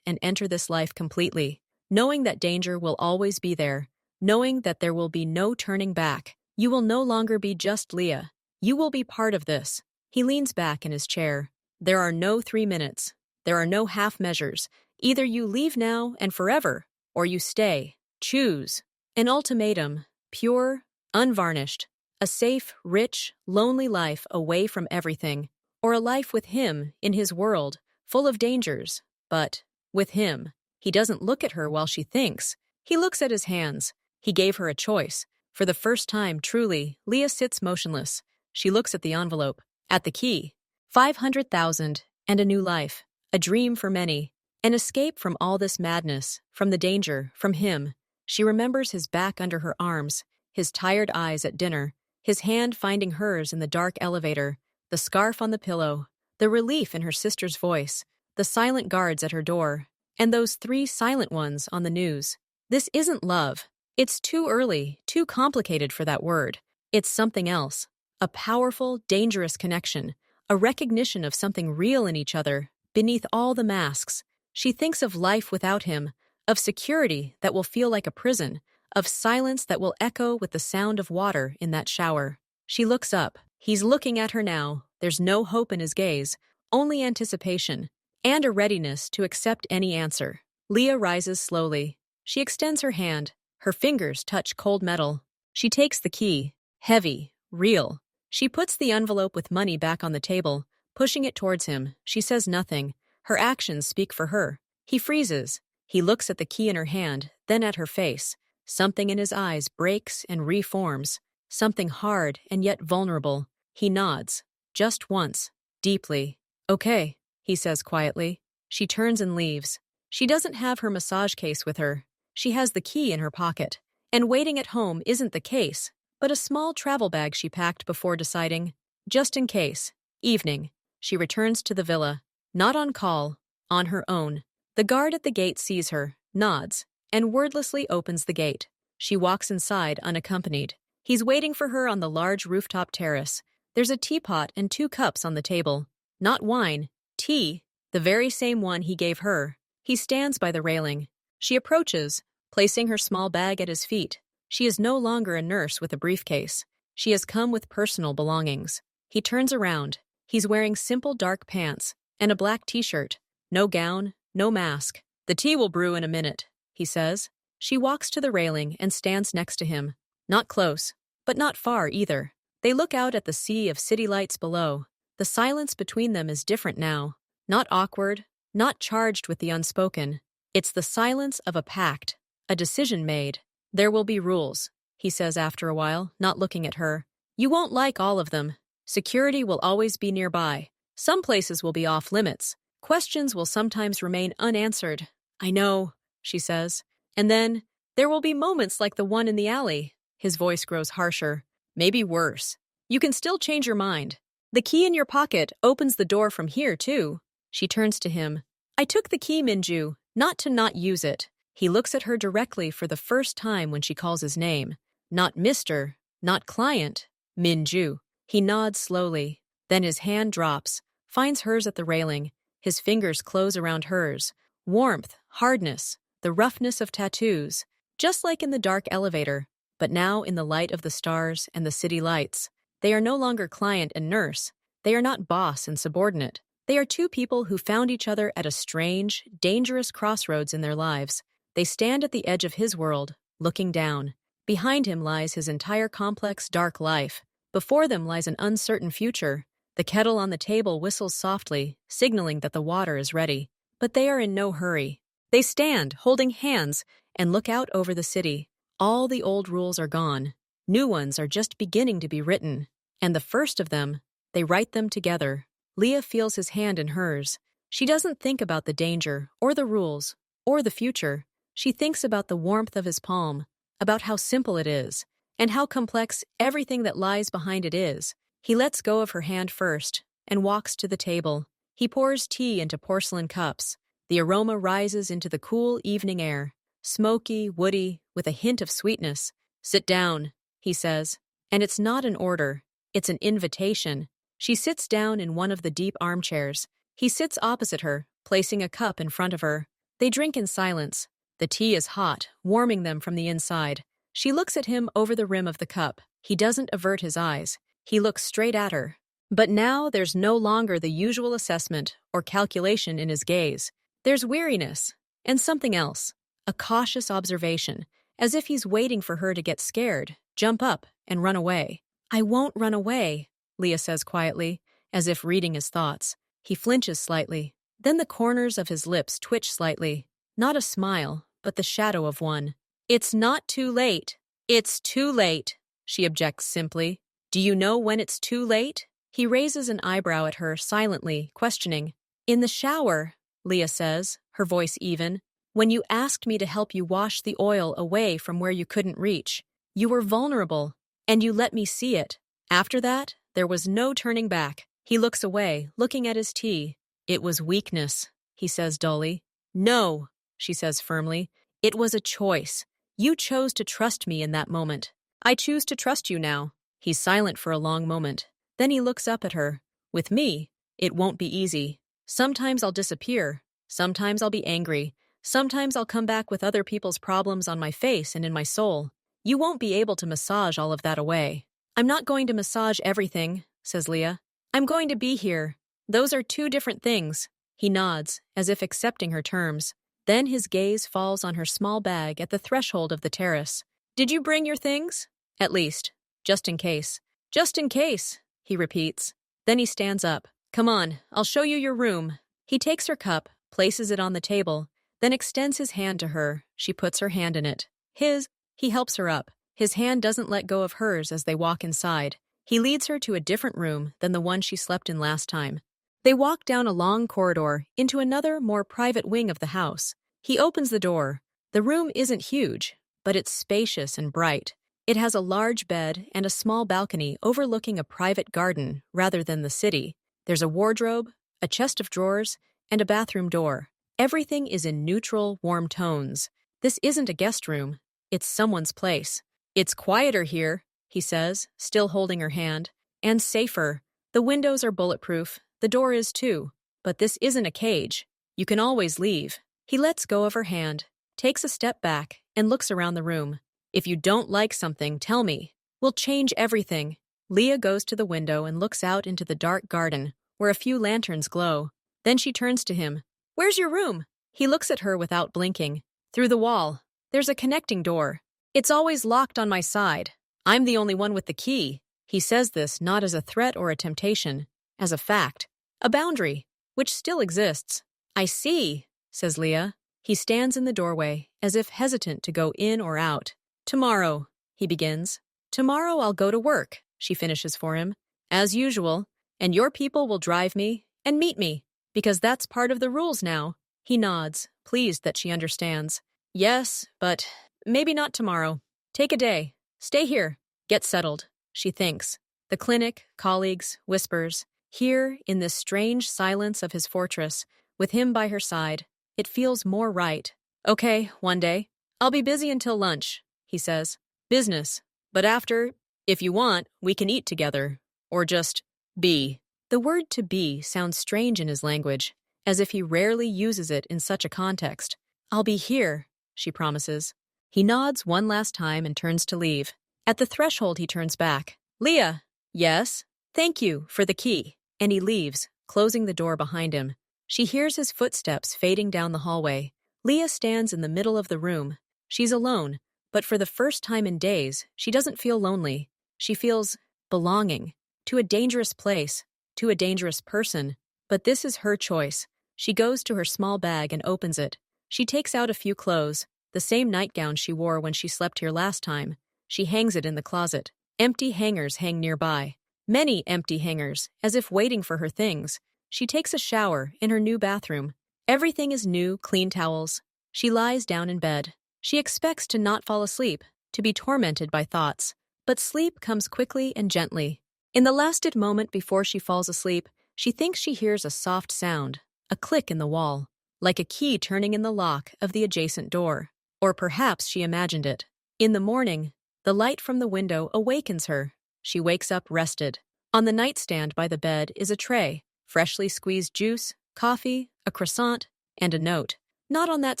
[SPEAKER 1] and enter this life completely, knowing that danger will always be there, knowing that there will be no turning back. You will no longer be just Leah. You will be part of this. He leans back in his chair. There are no 3 minutes. There are no half measures. Either you leave now and forever, or you stay. Choose. An ultimatum, pure, unvarnished. A safe, rich, lonely life away from everything. Or a life with him, in his world, full of dangers. But, with him. He doesn't look at her while she thinks. He looks at his hands. He gave her a choice. For the first time, truly, Leah sits motionless. She looks at the envelope, at the key. 500,000, and a new life. A dream for many. An escape from all this madness, from the danger, from him. She remembers his back under her arms, his tired eyes at dinner, his hand finding hers in the dark elevator, the scarf on the pillow, the relief in her sister's voice, the silent guards at her door, and those 3 silent ones on the news. This isn't love. It's too early, too complicated for that word. It's something else. A powerful, dangerous connection. A recognition of something real in each other, beneath all the masks. She thinks of life without him, of security that will feel like a prison, of silence that will echo with the sound of water in that shower. She looks up. He's looking at her now. There's no hope in his gaze, only anticipation, and a readiness to accept any answer. Leah rises slowly. She extends her hand. Her fingers touch cold metal. She takes the key. Heavy, real. She puts the envelope with money back on the table, pushing it towards him. She says nothing. Her actions speak for her. He freezes. He looks at the key in her hand, then at her face. Something in his eyes breaks and reforms. Something hard and yet vulnerable. He nods. Just once. Deeply. Okay, he says quietly. She turns and leaves. She doesn't have her massage case with her. She has the key in her pocket. And waiting at home isn't the case, but a small travel bag she packed before deciding. Just in case. Evening. She returns to the villa. Not on call. On her own. The guard at the gate sees her, nods, and wordlessly opens the gate. She walks inside unaccompanied. He's waiting for her on the large rooftop terrace. There's a teapot and 2 cups on the table. Not wine. Tea. The very same one he gave her. He stands by the railing. She approaches, placing her small bag at his feet. She is no longer a nurse with a briefcase. She has come with personal belongings. He turns around. He's wearing simple dark pants and a black t-shirt. No gown, no mask. The tea will brew in a minute, he says. She walks to the railing and stands next to him. Not close, but not far either. They look out at the sea of city lights below. The silence between them is different now. Not awkward, not charged with the unspoken. It's the silence of a pact, a decision made. There will be rules, he says after a while, not looking at her. You won't like all of them. Security will always be nearby. Some places will be off limits. Questions will sometimes remain unanswered. I know, she says. And then, there will be moments like the one in the alley. His voice grows harsher. Maybe worse. You can still change your mind. The key in your pocket opens the door from here, too. She turns to him. I took the key, Minju, not to not use it. He looks at her directly for the first time when she calls his name. Not Mr., not client, Minju. He nods slowly. Then his hand drops, finds hers at the railing. His fingers close around hers. Warmth, hardness, the roughness of tattoos. Just like in the dark elevator, but now in the light of the stars and the city lights. They are no longer client and nurse. They are not boss and subordinate. They are two people who found each other at a strange, dangerous crossroads in their lives. They stand at the edge of his world, looking down. Behind him lies his entire complex, dark life. Before them lies an uncertain future. The kettle on the table whistles softly, signaling that the water is ready. But they are in no hurry. They stand, holding hands, and look out over the city. All the old rules are gone. New ones are just beginning to be written. And the first of them, they write them together. Leah feels his hand in hers. She doesn't think about the danger, or the rules, or the future. She thinks about the warmth of his palm, about how simple it is, and how complex everything that lies behind it is. He lets go of her hand first, and walks to the table. He pours tea into porcelain cups. The aroma rises into the cool evening air, smoky, woody, with a hint of sweetness. "Sit down," he says. And it's not an order, it's an invitation. She sits down in one of the deep armchairs. He sits opposite her, placing a cup in front of her. They drink in silence. The tea is hot, warming them from the inside. She looks at him over the rim of the cup. He doesn't avert his eyes. He looks straight at her. But now there's no longer the usual assessment or calculation in his gaze. There's weariness, and something else, a cautious observation, as if he's waiting for her to get scared, jump up, and run away. "I won't run away," Leah says quietly, as if reading his thoughts. He flinches slightly. Then the corners of his lips twitch slightly. Not a smile, but the shadow of one. "It's not too late." "It's too late," she objects simply. "Do you know when it's too late?" He raises an eyebrow at her, silently, questioning. "In the shower," Leah says, her voice even. "When you asked me to help you wash the oil away from where you couldn't reach. You were vulnerable, and you let me see it. After that, there was no turning back." He looks away, looking at his tea. "It was weakness," he says dully. "No," she says firmly. "It was a choice. You chose to trust me in that moment. I choose to trust you now." He's silent for a long moment. Then he looks up at her. "With me, it won't be easy. Sometimes I'll disappear. Sometimes I'll be angry. Sometimes I'll come back with other people's problems on my face and in my soul. You won't be able to massage all of that away." "I'm not going to massage everything," says Leah. "I'm going to be here. Those are two different things." He nods, as if accepting her terms. Then his gaze falls on her small bag at the threshold of the terrace. "Did you bring your things?" "At least. Just in case." "Just in case," he repeats. Then he stands up. "Come on, I'll show you your room." He takes her cup, places it on the table, then extends his hand to her. She puts her hand in it. He helps her up. His hand doesn't let go of hers as they walk inside. He leads her to a different room than the one she slept in last time. They walk down a long corridor into another, more private wing of the house. He opens the door. The room isn't huge, but it's spacious and bright. It has a large bed and a small balcony overlooking a private garden rather than the city. There's a wardrobe, a chest of drawers, and a bathroom door. Everything is in neutral, warm tones. This isn't a guest room. It's someone's place. "It's quieter here," he says, still holding her hand, "and safer. The windows are bulletproof. The door is too. But this isn't a cage. You can always leave." He lets go of her hand, takes a step back, and looks around the room. "If you don't like something, tell me. We'll change everything." Leah goes to the window and looks out into the dark garden, where a few lanterns glow. Then she turns to him. "Where's your room?" He looks at her without blinking. "Through the wall. There's a connecting door. It's always locked on my side. I'm the only one with the key." He says this not as a threat or a temptation, as a fact, a boundary, which still exists. "I see," says Leah. He stands in the doorway, as if hesitant to go in or out. "Tomorrow," he begins. "Tomorrow I'll go to work," she finishes for him. "As usual, and your people will drive me and meet me, because that's part of the rules now." He nods, pleased that she understands. "Yes, but maybe not tomorrow. Take a day. Stay here. Get settled." She thinks. The clinic, colleagues, whispers. Here, in this strange silence of his fortress, with him by her side, it feels more right. "Okay, one day. I'll be busy until lunch," he says. "Business. But after, if you want, we can eat together. Or just be." The word "to be" sounds strange in his language, as if he rarely uses it in such a context. "I'll be here," she promises. He nods one last time and turns to leave. At the threshold he turns back. "Leah." "Yes?" "Thank you for the key." And he leaves, closing the door behind him. She hears his footsteps fading down the hallway. Leah stands in the middle of the room. She's alone, but for the first time in days, she doesn't feel lonely. She feels belonging to a dangerous place, to a dangerous person. But this is her choice. She goes to her small bag and opens it. She takes out a few clothes, the same nightgown she wore when she slept here last time. She hangs it in the closet. Empty hangers hang nearby. Many empty hangers, as if waiting for her things. She takes a shower in her new bathroom. Everything is new, clean towels. She lies down in bed. She expects to not fall asleep, to be tormented by thoughts. But sleep comes quickly and gently. In the lasted moment before she falls asleep, she thinks she hears a soft sound, a click in the wall, like a key turning in the lock of the adjacent door. Or perhaps she imagined it. In the morning, the light from the window awakens her. She wakes up rested. On the nightstand by the bed is a tray, freshly squeezed juice, coffee, a croissant, and a note. Not on that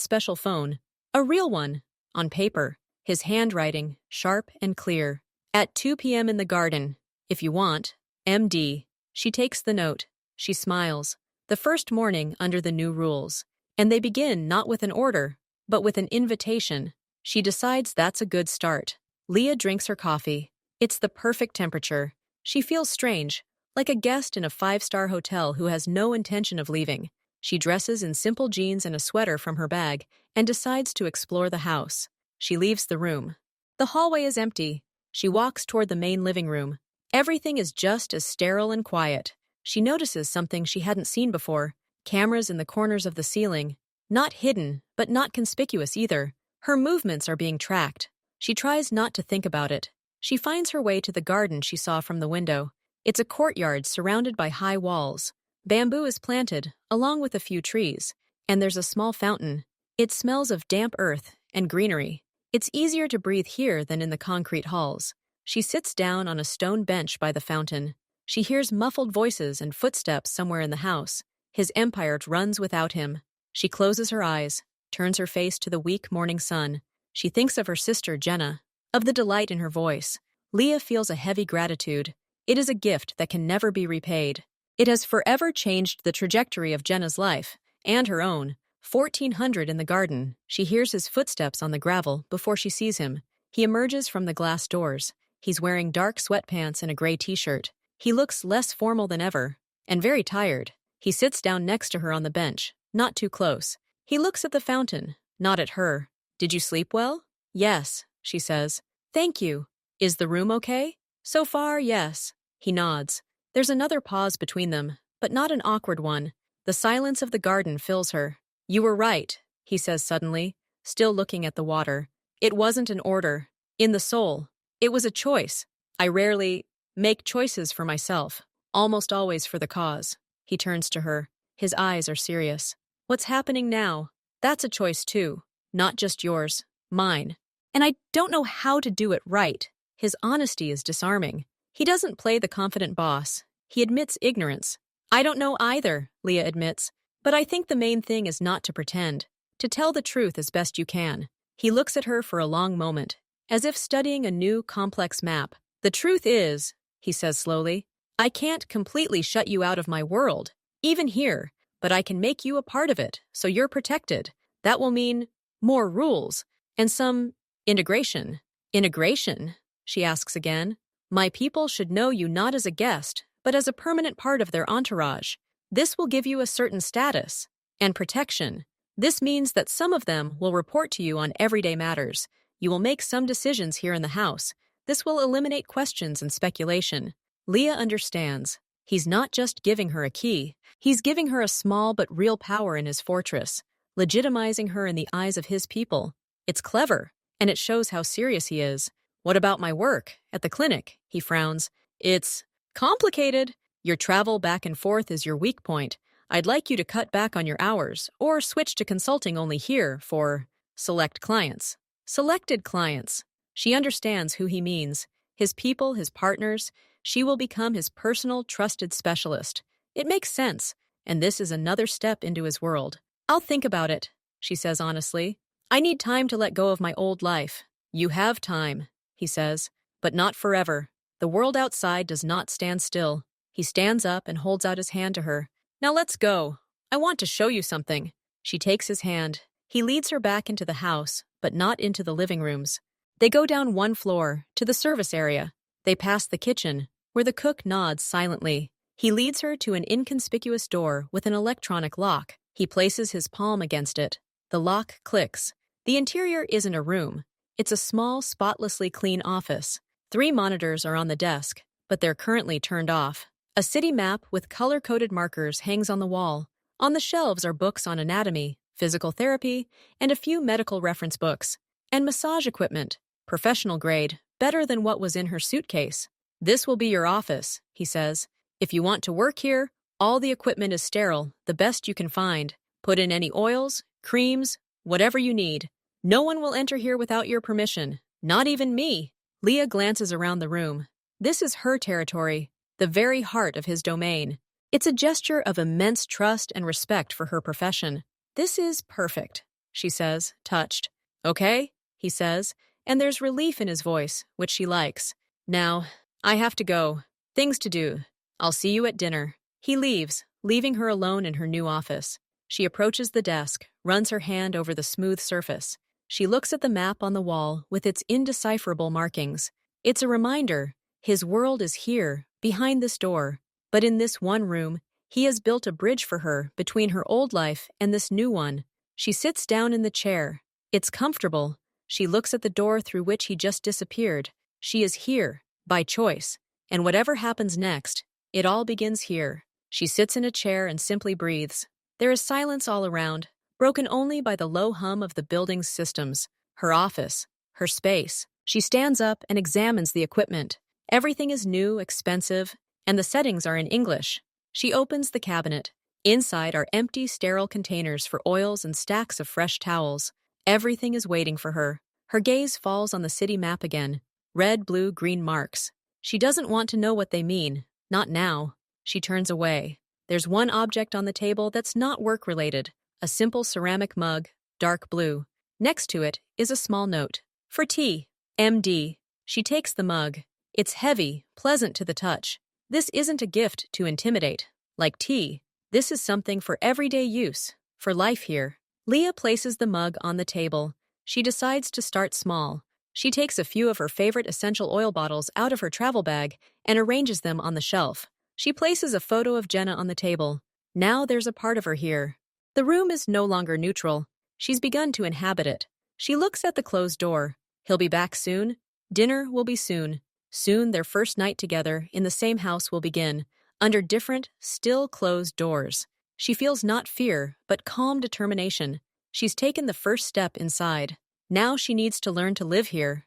[SPEAKER 1] special phone. A real one, on paper. His handwriting, sharp and clear. At 2 p.m. in the garden, if you want, MD. She takes the note. She smiles. The first morning under the new rules. And they begin not with an order, but with an invitation. She decides that's a good start. Leah drinks her coffee. It's the perfect temperature. She feels strange, like a guest in a 5-star hotel who has no intention of leaving. She dresses in simple jeans and a sweater from her bag and decides to explore the house. She leaves the room. The hallway is empty. She walks toward the main living room. Everything is just as sterile and quiet. She notices something she hadn't seen before. Cameras in the corners of the ceiling. Not hidden, but not conspicuous either. Her movements are being tracked. She tries not to think about it. She finds her way to the garden she saw from the window. It's a courtyard surrounded by high walls. Bamboo is planted, along with a few trees. And there's a small fountain. It smells of damp earth and greenery. It's easier to breathe here than in the concrete halls. She sits down on a stone bench by the fountain. She hears muffled voices and footsteps somewhere in the house. His empire runs without him. She closes her eyes, turns her face to the weak morning sun. She thinks of her sister, Jenna, of the delight in her voice. Leah feels a heavy gratitude. It is a gift that can never be repaid. It has forever changed the trajectory of Jenna's life, and her own. 1400 in the garden. She hears his footsteps on the gravel before she sees him. He emerges from the glass doors. He's wearing dark sweatpants and a gray t-shirt. He looks less formal than ever, and very tired. He sits down next to her on the bench, not too close. He looks at the fountain, not at her. Did you sleep well? Yes, she says. Thank you. Is the room okay? So far, yes. He nods. There's another pause between them, but not an awkward one. The silence of the garden fills her. You were right, he says suddenly, still looking at the water. It wasn't an order. In the soul. It was a choice. I rarely make choices for myself, almost always for the cause. He turns to her. His eyes are serious. What's happening now? That's a choice too. Not just yours. Mine. And I don't know how to do it right. His honesty is disarming. He doesn't play the confident boss. He admits ignorance. I don't know either, Leah admits. But I think the main thing is not to pretend. To tell the truth as best you can. He looks at her for a long moment, as if studying a new, complex map. The truth is, he says slowly, I can't completely shut you out of my world, even here, but I can make you a part of it, so you're protected. That will mean more rules and some integration. Integration? She asks again. My people should know you not as a guest, but as a permanent part of their entourage. This will give you a certain status and protection. This means that some of them will report to you on everyday matters. You will make some decisions here in the house. This will eliminate questions and speculation. Leah understands. He's not just giving her a key. He's giving her a small but real power in his fortress, legitimizing her in the eyes of his people. It's clever, and it shows how serious he is. What about my work at the clinic? He frowns. It's complicated. Your travel back and forth is your weak point. I'd like you to cut back on your hours or switch to consulting only here for select clients. Selected clients. She understands who he means. His people, his partners. She will become his personal, trusted specialist. It makes sense, and this is another step into his world. I'll think about it, she says honestly. I need time to let go of my old life. You have time, he says, but not forever. The world outside does not stand still. He stands up and holds out his hand to her. Now let's go. I want to show you something. She takes his hand. He leads her back into the house, but not into the living rooms. They go down one floor, to the service area. They pass the kitchen, where the cook nods silently. He leads her to an inconspicuous door with an electronic lock. He places his palm against it. The lock clicks. The interior isn't a room. It's a small, spotlessly clean office. 3 monitors are on the desk, but they're currently turned off. A city map with color-coded markers hangs on the wall. On the shelves are books on anatomy, physical therapy, and a few medical reference books. And massage equipment, professional grade, better than what was in her suitcase. This will be your office, he says. If you want to work here, all the equipment is sterile, the best you can find. Put in any oils, creams, whatever you need. No one will enter here without your permission, not even me. Leah glances around the room. This is her territory, the very heart of his domain. It's a gesture of immense trust and respect for her profession. This is perfect, she says, touched. Okay, he says, and there's relief in his voice, which she likes. Now, I have to go. Things to do. I'll see you at dinner. He leaves, leaving her alone in her new office. She approaches the desk, runs her hand over the smooth surface. She looks at the map on the wall with its indecipherable markings. It's a reminder. His world is here, behind this door. But in this one room, he has built a bridge for her between her old life and this new one. She sits down in the chair. It's comfortable. She looks at the door through which he just disappeared. She is here, by choice. And whatever happens next, it all begins here. She sits in a chair and simply breathes. There is silence all around, broken only by the low hum of the building's systems, her office, her space. She stands up and examines the equipment. Everything is new, expensive, and the settings are in English. She opens the cabinet. Inside are empty, sterile containers for oils and stacks of fresh towels. Everything is waiting for her. Her gaze falls on the city map again. Red, blue, green marks. She doesn't want to know what they mean. Not now. She turns away. There's one object on the table that's not work-related. A simple ceramic mug, dark blue. Next to it is a small note. For tea. MD. She takes the mug. It's heavy, pleasant to the touch. This isn't a gift to intimidate. Like tea, this is something for everyday use, for life here. Leah places the mug on the table. She decides to start small. She takes a few of her favorite essential oil bottles out of her travel bag and arranges them on the shelf. She places a photo of Jenna on the table. Now there's a part of her here. The room is no longer neutral. She's begun to inhabit it. She looks at the closed door. He'll be back soon. Dinner will be soon. Soon their first night together in the same house will begin, under different, still closed doors. She feels not fear, but calm determination. She's taken the first step inside. Now she needs to learn to live here,